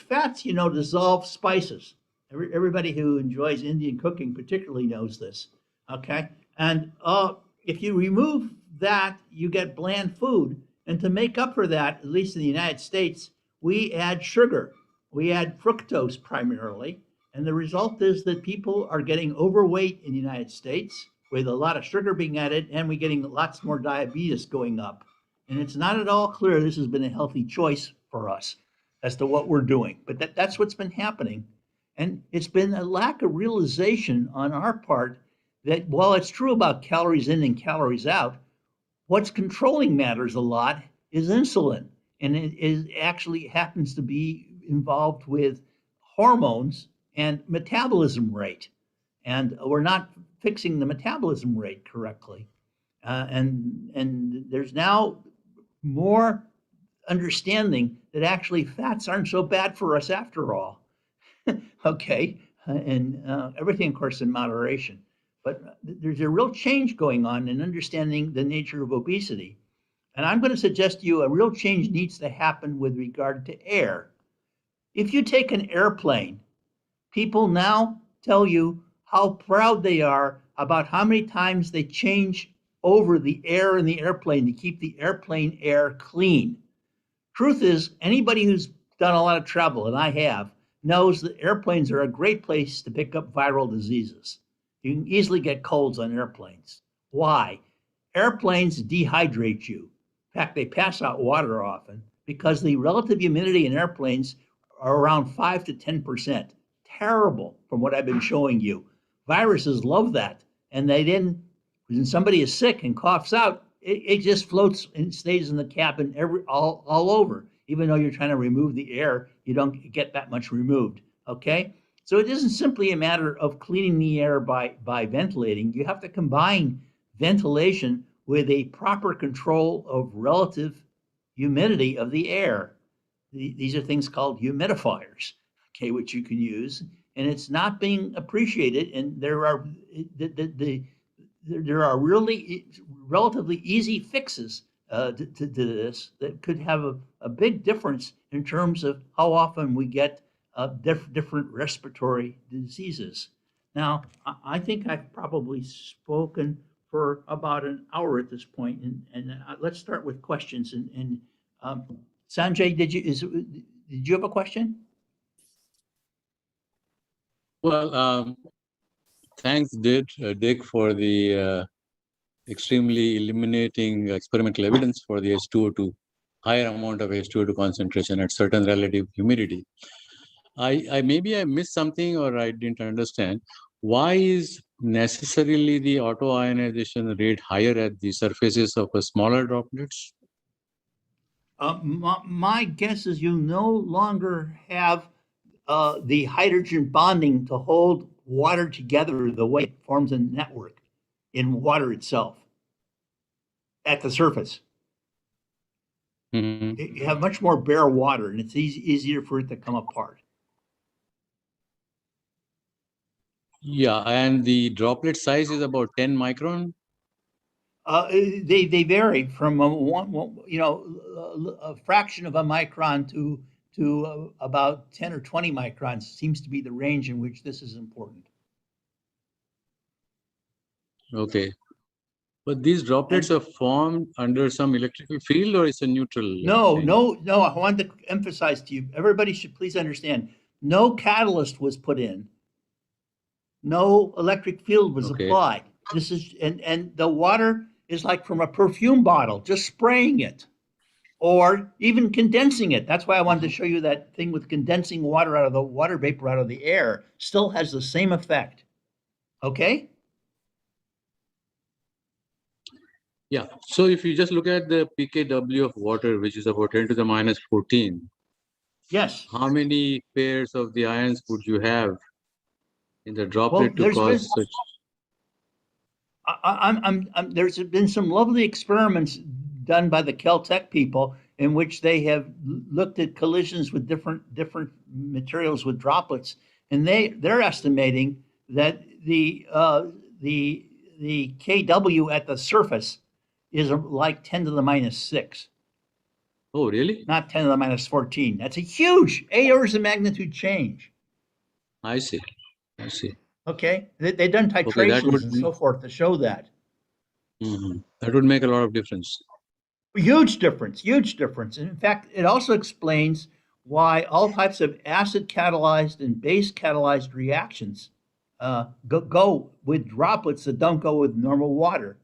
fats, dissolve spices. Everybody who enjoys Indian cooking particularly knows this, okay? And if you remove that, you get bland food. And to make up for that, at least in the United States, we add sugar. We add fructose primarily. And the result is that people are getting overweight in the United States with a lot of sugar being added, and we're getting lots more diabetes going up. And it's not at all clear this has been a healthy choice for us as to what we're doing. But that's what's been happening. And it's been a lack of realization on our part that while it's true about calories in and calories out, what's controlling matters a lot is insulin. And it actually happens to be involved with hormones and metabolism rate. And we're not fixing the metabolism rate correctly. And there's now more understanding that actually fats aren't so bad for us after all. Okay, and everything, of course, in moderation. But there's a real change going on in understanding the nature of obesity. And I'm going to suggest to you a real change needs to happen with regard to air. If you take an airplane, people now tell you how proud they are about how many times they change over the air in the airplane to keep the airplane air clean. Truth is, anybody who's done a lot of travel, and I have, knows that airplanes are a great place to pick up viral diseases. You can easily get colds on airplanes. Why? Airplanes dehydrate you. In fact, they pass out water often because the relative humidity in airplanes are around 5 to 10%. Terrible from what I've been showing you. Viruses love that. And when somebody is sick and coughs out, it just floats and stays in the cabin all over. Even though you're trying to remove the air, you don't get that much removed, okay? So it isn't simply a matter of cleaning the air by ventilating. You have to combine ventilation with a proper control of relative humidity of the air. These are things called humidifiers, okay, which you can use, and it's not being appreciated, and there are really relatively easy fixes to this that could have a big difference in terms of how often we get different respiratory diseases. Now, I think I've probably spoken for about an hour at this point, and let's start with questions. And Sanjay, did you have a question? Well, thanks, Dick, for the extremely illuminating experimental evidence for the H2O2, higher amount of H2O2 concentration at certain relative humidity. Maybe I missed something or I didn't understand. Why is necessarily the auto-ionization rate higher at the surfaces of a smaller droplets? My guess is you no longer have the hydrogen bonding to hold water together the way it forms a network in water itself at the surface. Mm-hmm. You have much more bare water, and it's easier for it to come apart. Yeah, and the droplet size is about 10 micron? They vary from a fraction of a micron to about 10 or 20 microns seems to be the range in which this is important. Okay. But these droplets are formed under some electrical field, or it's a neutral? No, thing? no. I want to emphasize to you, everybody should please understand, no catalyst was put in. No electric field was Okay. applied. This is, and the water is like from a perfume bottle, just spraying it or even condensing it. That's why I wanted to show you that thing with condensing water out of the water vapor out of the air. Still has the same effect. Okay? Yeah. So if you just look at the pKw of water, which is about 10 to the minus 14, Yes. how many pairs of the ions would you have in the droplet to cause such? There's been some lovely experiments done by the Caltech people in which they have looked at collisions with different materials with droplets, and they're estimating that the kW at the surface is like 10 to the minus 6. Oh, really? Not 10 to the minus 14. That's a huge 8 orders of magnitude change. I see. I see. Okay, they've done titrations and so forth to show that. That would make a lot of difference. Huge difference, huge difference. And in fact, it also explains why all types of acid catalyzed and base catalyzed reactions go with droplets that don't go with normal water.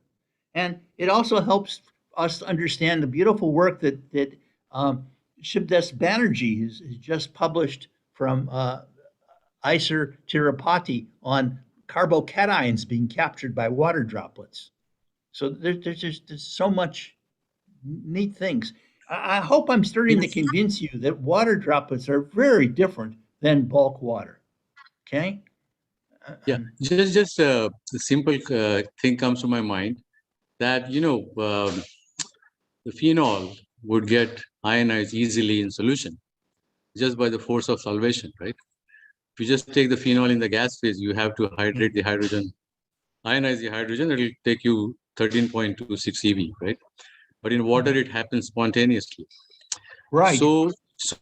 And it also helps us understand the beautiful work that Shivdas Banerjee has just published from Iser Tirupati on carbocations being captured by water droplets. So there's so much neat things. I hope I'm starting to convince you that water droplets are very different than bulk water. Okay? Yeah, just a simple thing comes to my mind that, the phenol would get ionized easily in solution just by the force of solvation, right? If you just take the phenol in the gas phase, you have to hydrate the hydrogen, ionize the hydrogen, it'll take you 13.26 eV, right? But in water, it happens spontaneously. Right. So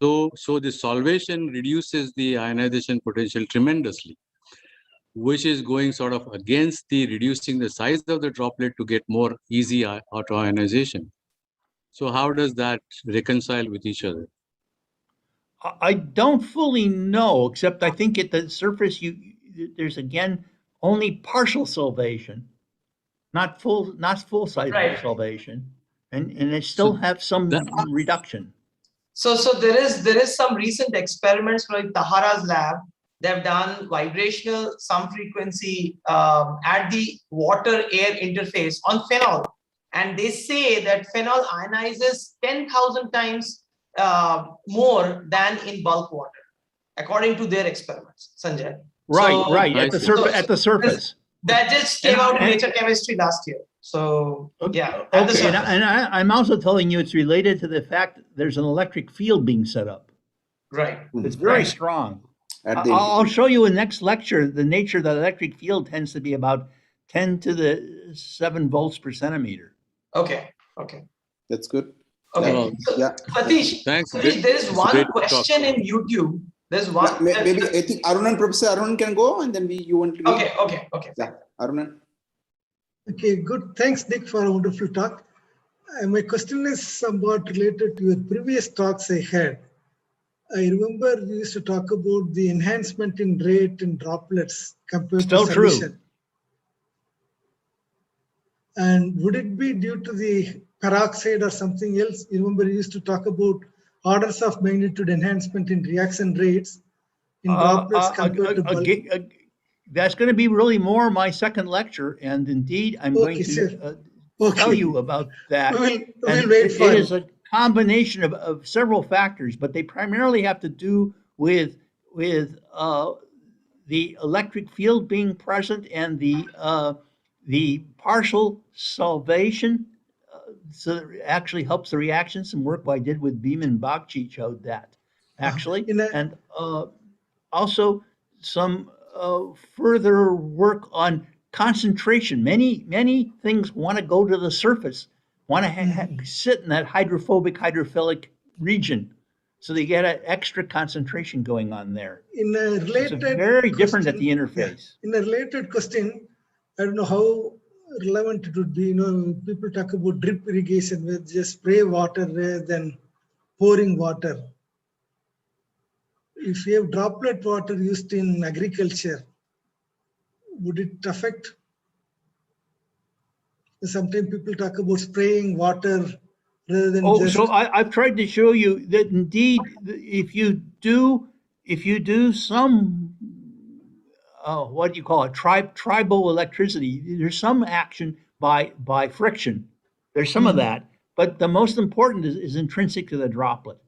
the solvation reduces the ionization potential tremendously, which is going sort of against the reducing the size of the droplet to get more easy auto ionization. So how does that reconcile with each other? I don't fully know, except I think at the surface there's again only partial solvation, not full size solvation, and it still have some reduction. So there is some recent experiments from Tahara's lab. They've done vibrational some frequency at the water-air interface on phenol, and they say that phenol ionizes 10,000 times more than in bulk water, according to their experiments, Sanjay. Right. At the surface. That just came out in Nature Chemistry last year. So yeah. Okay, and I'm also telling you it's related to the fact that there's an electric field being set up. Right. It's very strong. I'll show you in next lecture the nature of the electric field tends to be about 10 to the 7 volts per centimeter. Okay. That's good. Okay. Yeah. Satish, there is one question in YouTube. There's one. Maybe I think Professor Arunan can go, and then you want to. Okay. Yeah, Arunan. Okay, good. Thanks, Nick, for a wonderful talk. My question is somewhat related to your previous talks I had. I remember you used to talk about the enhancement in rate in droplets compared to solution. True. And would it be due to the peroxide or something else? You remember you used to talk about orders of magnitude enhancement in reaction rates in droplets compared to bulk. That's going to be really more my second lecture, and indeed I'm going to tell you about that. We'll wait for it. Is a combination of several factors, but they primarily have to do with the electric field being present and the partial solvation. So it actually helps the reaction. Some work I did with Beam and Bagchi showed that, actually. And also some further work on concentration. Many things want to go to the surface, want to sit in that hydrophobic, hydrophilic region. So they get an extra concentration going on there. In a It's related very different at the question, interface. in a related question, I don't know how relevant it would be. You know, people talk about drip irrigation, where just spray water rather than pouring water. If you have droplet water used in agriculture, would it affect? Sometimes people talk about spraying water rather than Oh, just. so I've tried to show you that indeed, if you do some, what do you call it, triboelectricity, there's some action by friction. There's some of that, but the most important is intrinsic to the droplet,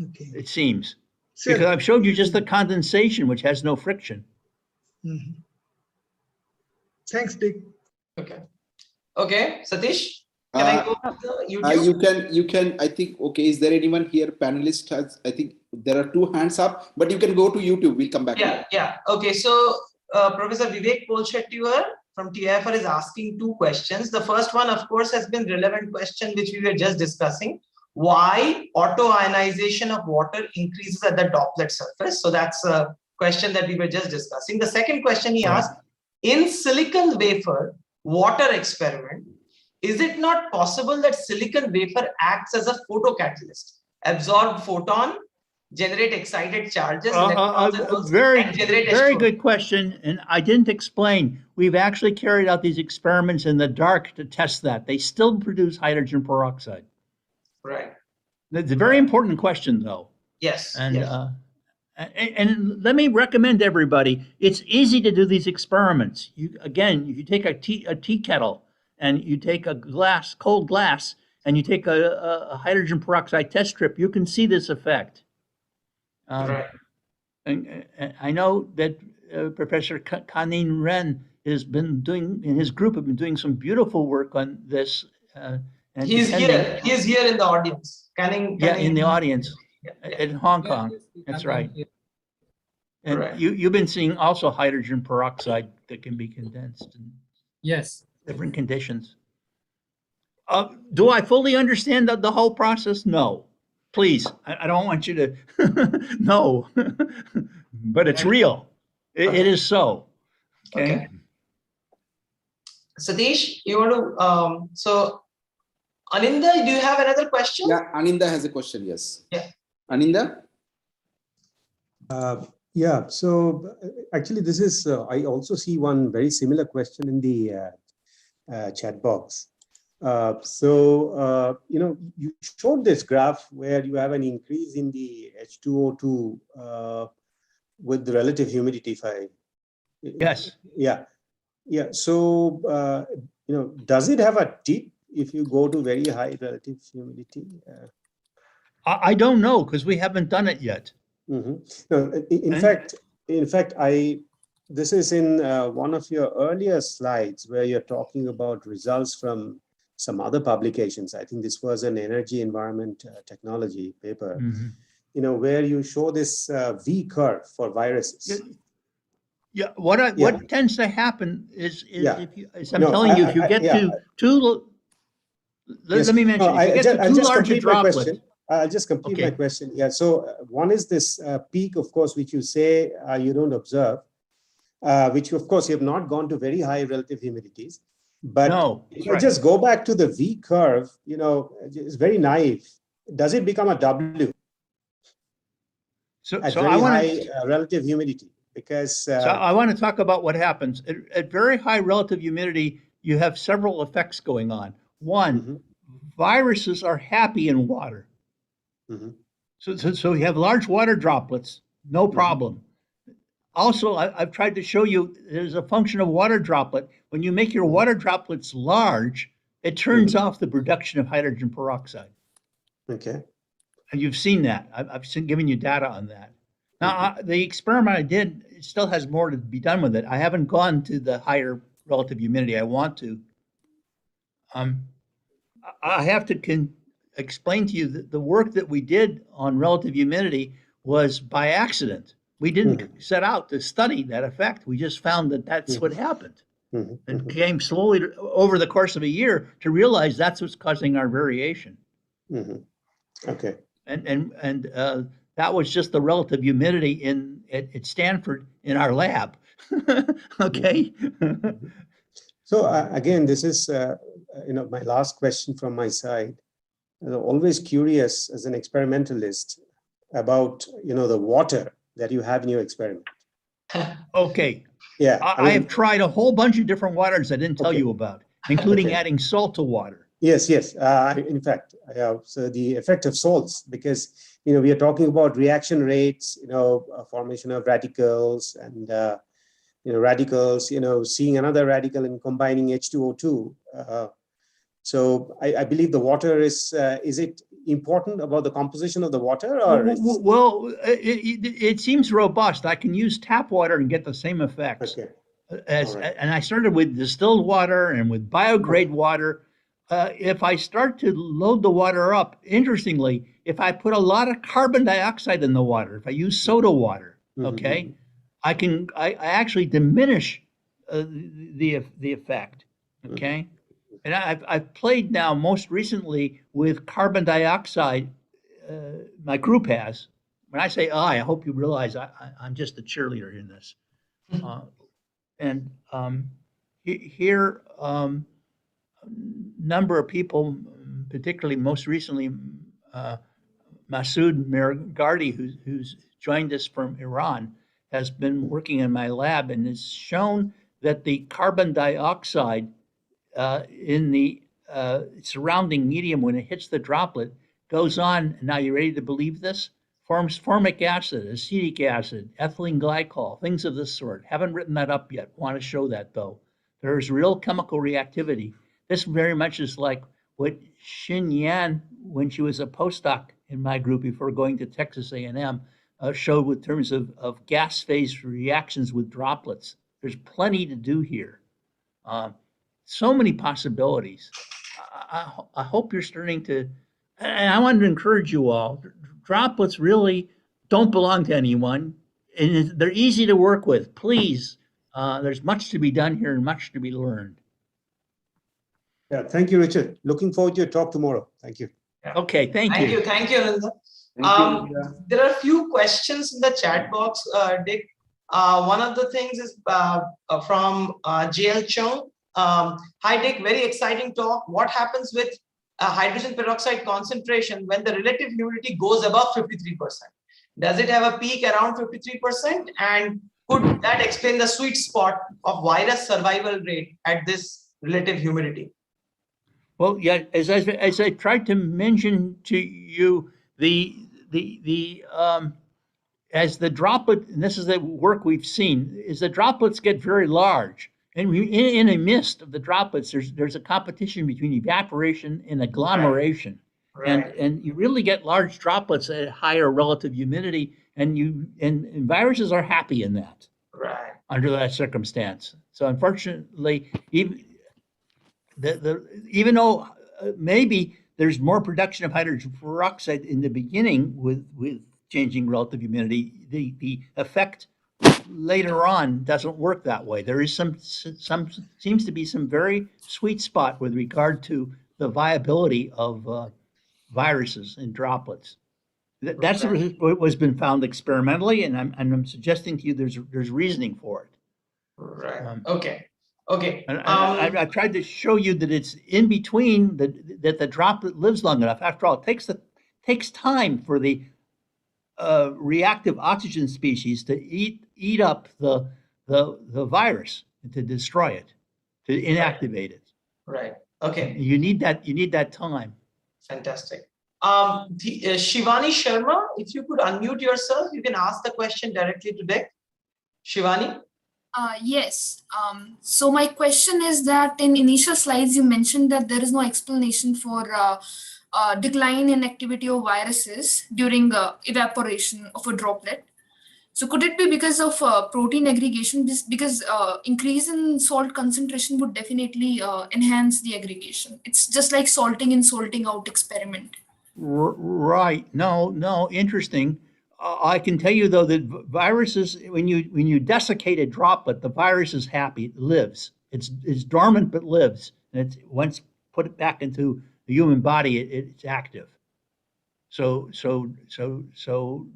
Okay. it seems. Sure. Because I've showed you just the condensation, which has no friction. Mhm. Thanks, Dick. Okay, Satish, can I go to the YouTube? You can, I think, okay, is there anyone here, panelist has, I think there are 2 hands up, but you can go to YouTube, we'll come back to you. Yeah. Okay, so Professor Vivek Polshettiwar from TIFR is asking 2 questions. The first one, of course, has been relevant question, which we were just discussing. Why auto-ionization of water increases at the droplet surface? So that's a question that we were just discussing. The second question he asked, in silicon wafer water experiment, is it not possible that silicon wafer acts as a photocatalyst, absorb photon, generate excited charges, electrons and holes, and generate very H2O? good question, and I didn't explain. We've actually carried out these experiments in the dark to test that. They still produce hydrogen peroxide. Right. It's a very important question, though. Yes. And yes. And let me recommend everybody, it's easy to do these experiments. Again, if you take a tea kettle and you take a cold glass, and you take a hydrogen peroxide test strip, you can see this effect. Right. And I know that Professor Kanin Ren has been doing, and his group have been doing some beautiful work on this. And He's here. He is here in the audience. In the audience in Hong Kong. That's right. And Right. you've been seeing also hydrogen peroxide that can be condensed in Yes. different conditions. Do I fully understand the whole process? No. Please, I don't want you to. No. But it's real. It is so. Okay. Satish, you want to? So, Aninda, do you have another question? Yeah, Aninda has a question. Yes. Yeah. Aninda. Yeah, so actually this is, I also see one very similar question in the chat box. You know, you showed this graph where you have an increase in the H2O2 with the relative humidity. Yes. Yeah. So, you know, does it have a tip if you go to very high relative humidity? I don't know, because we haven't done it yet. Mm-hmm. No, in fact, this is in one of your earlier slides where you're talking about results from some other publications. I think this was an energy environment technology paper, you know, where you show this V curve for viruses. Yeah. What tends to happen is if you, as I'm telling you, if you get let me mention, if you get to too large a droplet. I'll just complete my question. Yeah. So one is this peak, of course, which you say you don't observe, which of course you have not gone to very high relative humidities. But if you just go back to the V curve, you know, it's very naive. Does it become a W at very high relative humidity? Because so I want to talk about what happens at very high relative humidity. You have several effects going on. One, viruses are happy in water. So you have large water droplets, no problem. Also, I've tried to show you there's a function of water droplet. When you make your water droplets large, it turns off the production of hydrogen peroxide. Okay. And you've seen that. I've given you data on that. Now, the experiment I did, it still has more to be done with it. I haven't gone to the higher relative humidity. I want to. I have to explain to you that the work that we did on relative humidity was by accident. We didn't set out to study that effect. We just found that that's what happened. and came slowly over the course of a year to realize that's what's causing our variation. Okay. And that was just the relative humidity at Stanford in our lab. Okay. So again, this is my last question from my side. I'm always curious as an experimentalist about the water that you have in your experiment. Okay. Yeah, I have tried a whole bunch of different waters I didn't tell you about, including adding salt to water. Yes. In fact, so the effect of salts, because we are talking about reaction rates, formation of radicals, and radicals, seeing another radical and combining H2O2. So I believe the water is it important about the composition of the water? Or well, it seems robust. I can use tap water and get the same effects. Okay. And I started with distilled water and with biograde water. If I start to load the water up, interestingly, if I put a lot of carbon dioxide in the water, if I use soda water, okay, I actually diminish the effect, okay. And I've played now most recently with carbon dioxide. My group has. When I say I hope you realize I'm just a cheerleader in this. And here, number of people, particularly most recently, Masoud Mirgardi, who's joined us from Iran, has been working in my lab and has shown that the carbon dioxide in the surrounding medium, when it hits the droplet, goes on. Now, you ready to believe this? Forms formic acid, acetic acid, ethylene glycol, things of this sort. Haven't written that up yet. Want to show that, though. There's real chemical reactivity. This very much is like what Xin Yan, when she was a postdoc in my group before going to Texas A&M, showed with terms of gas phase reactions with droplets. There's plenty to do here. So many possibilities. I hope you're starting to, and I want to encourage you all, droplets really don't belong to anyone, and they're easy to work with. Please, there's much to be done here and much to be learned. Yeah, thank you, Richard. Looking forward to your talk tomorrow. Thank you. Yeah. Okay, thank you. Thank you, Ananda. There are a few questions in the chat box, Dick. One of the things is from JL Chung. Hi, Dick, very exciting talk. What happens with hydrogen peroxide concentration when the relative humidity goes above 53%? Does it have a peak around 53%? And could that explain the sweet spot of virus survival rate at this relative humidity? Well, yeah, as I tried to mention to you, as the droplet, and this is the work we've seen, is the droplets get very large. And in a mist of the droplets, there's a competition between evaporation and agglomeration. Right. And you really get large droplets at higher relative humidity, and viruses are happy in that. Right. Under that circumstance. So unfortunately, even though maybe there's more production of hydrogen peroxide in the beginning with changing relative humidity, the effect later on doesn't work that way. There is some seems to be some very sweet spot with regard to the viability of viruses in droplets. That's what has been found experimentally, and I'm suggesting to you there's reasoning for it. Right. Okay. And I tried to show you that it's in between that the droplet lives long enough. After all, it takes time for the reactive oxygen species to eat up the virus and to destroy it, to inactivate it. Right. Okay. You need that time. Fantastic. Shivani Sharma, if you could unmute yourself, you can ask the question directly to Dick. Shivani? Yes. So my question is that in initial slides, you mentioned that there is no explanation for decline in activity of viruses during evaporation of a droplet. So could it be because of protein aggregation? Because increase in salt concentration would definitely enhance the aggregation. It's just like salting in, salting out experiment. Right. No, interesting. I can tell you though that viruses, when you desiccate a droplet, the virus is happy, it lives, It's dormant but lives, and it's once put it back into the human body, it's active. So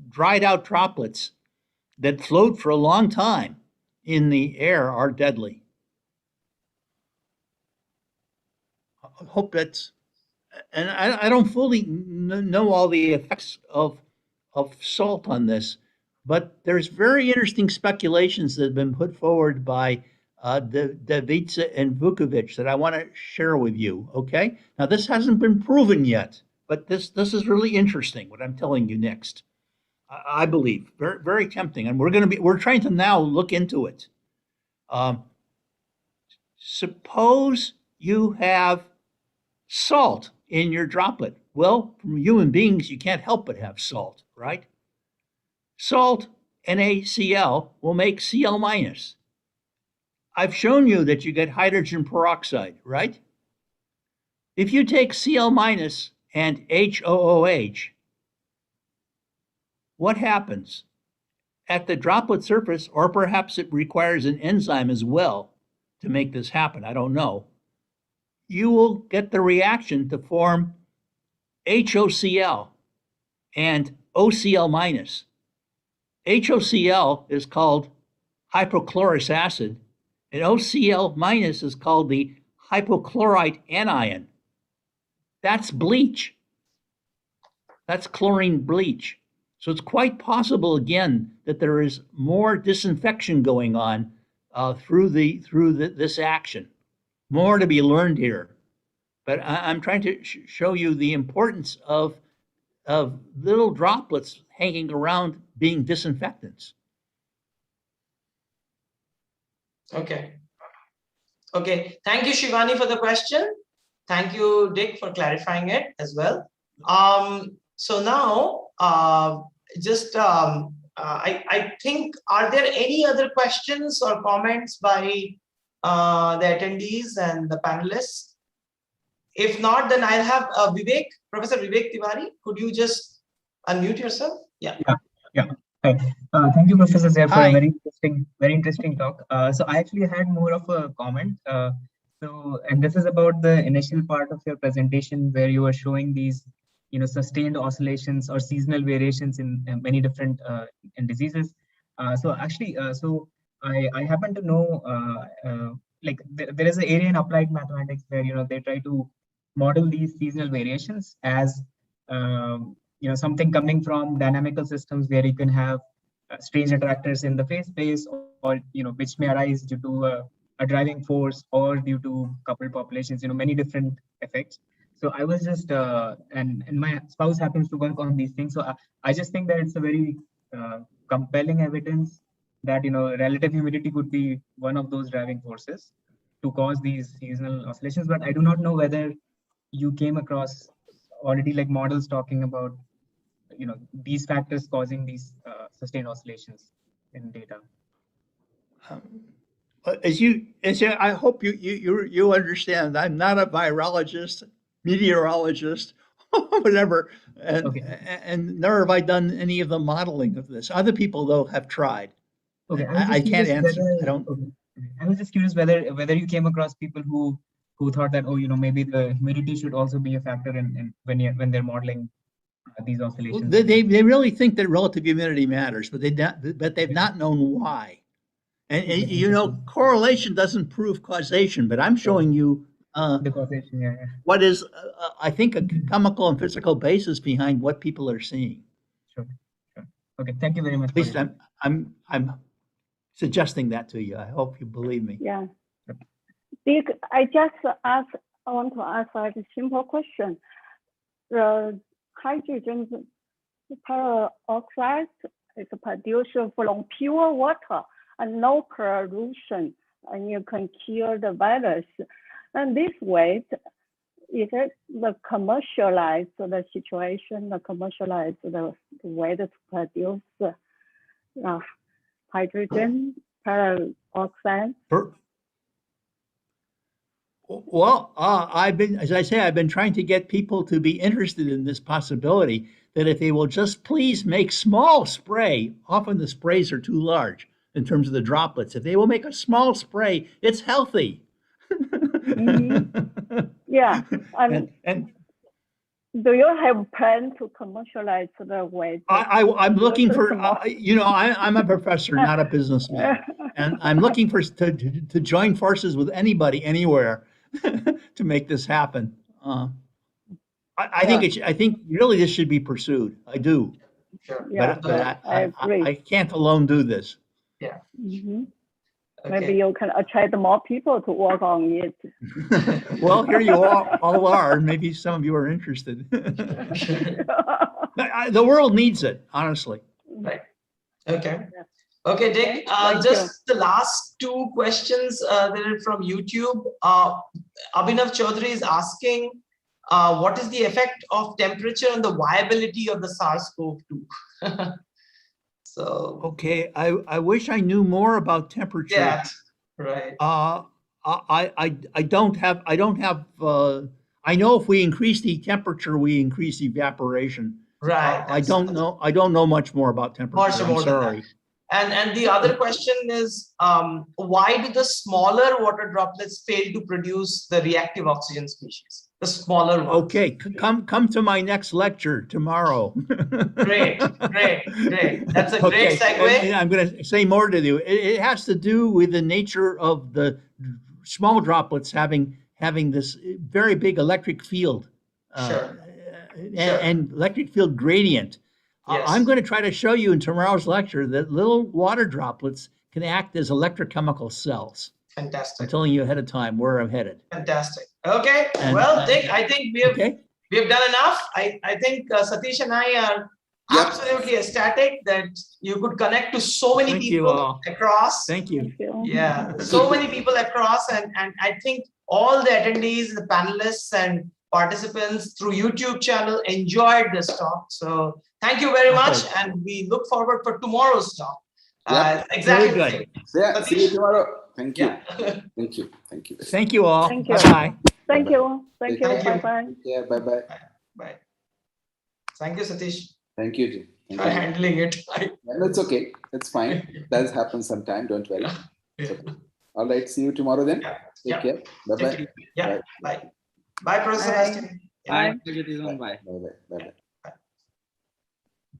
dried out droplets that float for a long time in the air are deadly. I hope that's, and I don't fully know all the effects of salt on this, but there's very interesting speculations that have been put forward by Davica and Vukovic that I want to share with you. Okay, now this hasn't been proven yet, but this is really interesting. What I'm telling you next, I believe very very tempting, and we're trying to now look into it. Suppose you have salt in your droplet. Well, from human beings, you can't help but have salt, right? Salt, NaCl, will make Cl minus. I've shown you that you get hydrogen peroxide, right? If you take Cl minus and HOOH, what happens? At the droplet surface, or perhaps it requires an enzyme as well to make this happen, I don't know, you will get the reaction to form HOCl and OCl minus. HOCl is called hypochlorous acid, and OCl minus is called the hypochlorite anion. That's bleach. That's chlorine bleach. So it's quite possible, again, that there is more disinfection going on through this action. More to be learned here. But I'm trying to show you the importance of little droplets hanging around being disinfectants. Okay. Okay. Thank you, Shivani, for the question. Thank you, Dick, for clarifying it as well. So now, I think, are there any other questions or comments by the attendees and the panelists? If not, then I'll have Vivek, Professor Vivek Tiwari. Could you just unmute yourself? Yeah. Hi. Thank you, Professor Zare, for a very interesting talk. So I actually had more of a comment. And this is about the initial part of your presentation where you were showing these, sustained oscillations or seasonal variations in many different diseases. So I happen to know, there is an area in applied mathematics where they try to model these seasonal variations as something coming from dynamical systems where you can have strange attractors in the phase space, or which may arise due to a driving force or due to coupled populations, many different effects. So I was just and my spouse happens to work on these things, so I just think that it's a very compelling evidence that relative humidity could be one of those driving forces to cause these seasonal oscillations. But I do not know whether you came across already models talking about these factors causing these sustained oscillations in data. I hope you understand, I'm not a virologist, meteorologist, whatever, and nor have I done any of the modeling of this. Other people, though, have tried. Okay, I can't answer. I don't. Okay. I was just curious whether you came across people who thought that maybe the humidity should also be a factor in when they're modeling these oscillations. Well, they really think that relative humidity matters, but they've not known why. And correlation doesn't prove causation, but I'm showing you the causation, what is I think a chemical and physical basis behind what people are seeing. Sure. Okay, thank you very much. At least I'm suggesting that to you. I hope you believe me. Yeah. Dick, I want to ask a simple question. The hydrogen peroxide is produced from pure water and no pollution, and you can cure the virus. And this way, is it the commercialize the situation, the commercialize the way to produce hydrogen peroxide? Well, I've been trying to get people to be interested in this possibility that if they will just please make small spray, often the sprays are too large in terms of the droplets. If they will make a small spray, it's healthy. Yeah. And do you have plan to commercialize the weight? I'm looking for, I'm a professor, not a businessman. And I'm looking for to join forces with anybody, anywhere, to make this happen. I think really this should be pursued. I do. Sure. Yeah, But I agree. I can't alone do this. Yeah. Okay. Maybe you can attract more people to work on it. Well, here you all are. Maybe some of you are interested. The world needs it, honestly. Right. Okay. Okay, Dick. Thank Just the last two questions that are from YouTube. Abhinav Chaudhary is asking, what is the effect of temperature on the viability of the SARS-CoV-2? So. Okay, I wish I knew more about temperature. Yeah. Right. I don't have. I know if we increase the temperature, we increase evaporation. Right. I don't know much more about temperature. I'm sorry. And the other question is, why do the smaller water droplets fail to produce the reactive oxygen species? The smaller ones. Okay, come to my next lecture tomorrow. Great. That's a great segue. And I'm going to say more to you. It has to do with the nature of the small droplets having this very big electric field. Sure. And electric field gradient. Yes. I'm going to try to show you in tomorrow's lecture that little water droplets can act as electrochemical cells. Fantastic. I'm telling you ahead of time where I'm headed. Fantastic. Okay. Well, Dick, I think we have done enough. I think Satish and I are absolutely ecstatic that you could connect to so many people across. Thank you. Yeah, so many people across, and I think all the attendees, the panelists, and participants through YouTube channel enjoyed this talk. So thank you very much, and we look forward for tomorrow's talk. Exactly. Very good. Yeah, see you tomorrow. Thank you. Yeah. Thank you. Thank you. Thank you all. Thank you. Bye-bye. Thank you. Thank you. Bye-bye. Yeah, bye-bye. Bye. Thank you, Satish. Thank you, Jim. Thank For you. handling it. No, it's okay. It's fine. It does happen sometime. Don't worry. It's okay. All right. See you tomorrow then. Take care. Bye-bye. Yeah. Bye. Bye, Professor. Bye. Bye. Bye. Bye.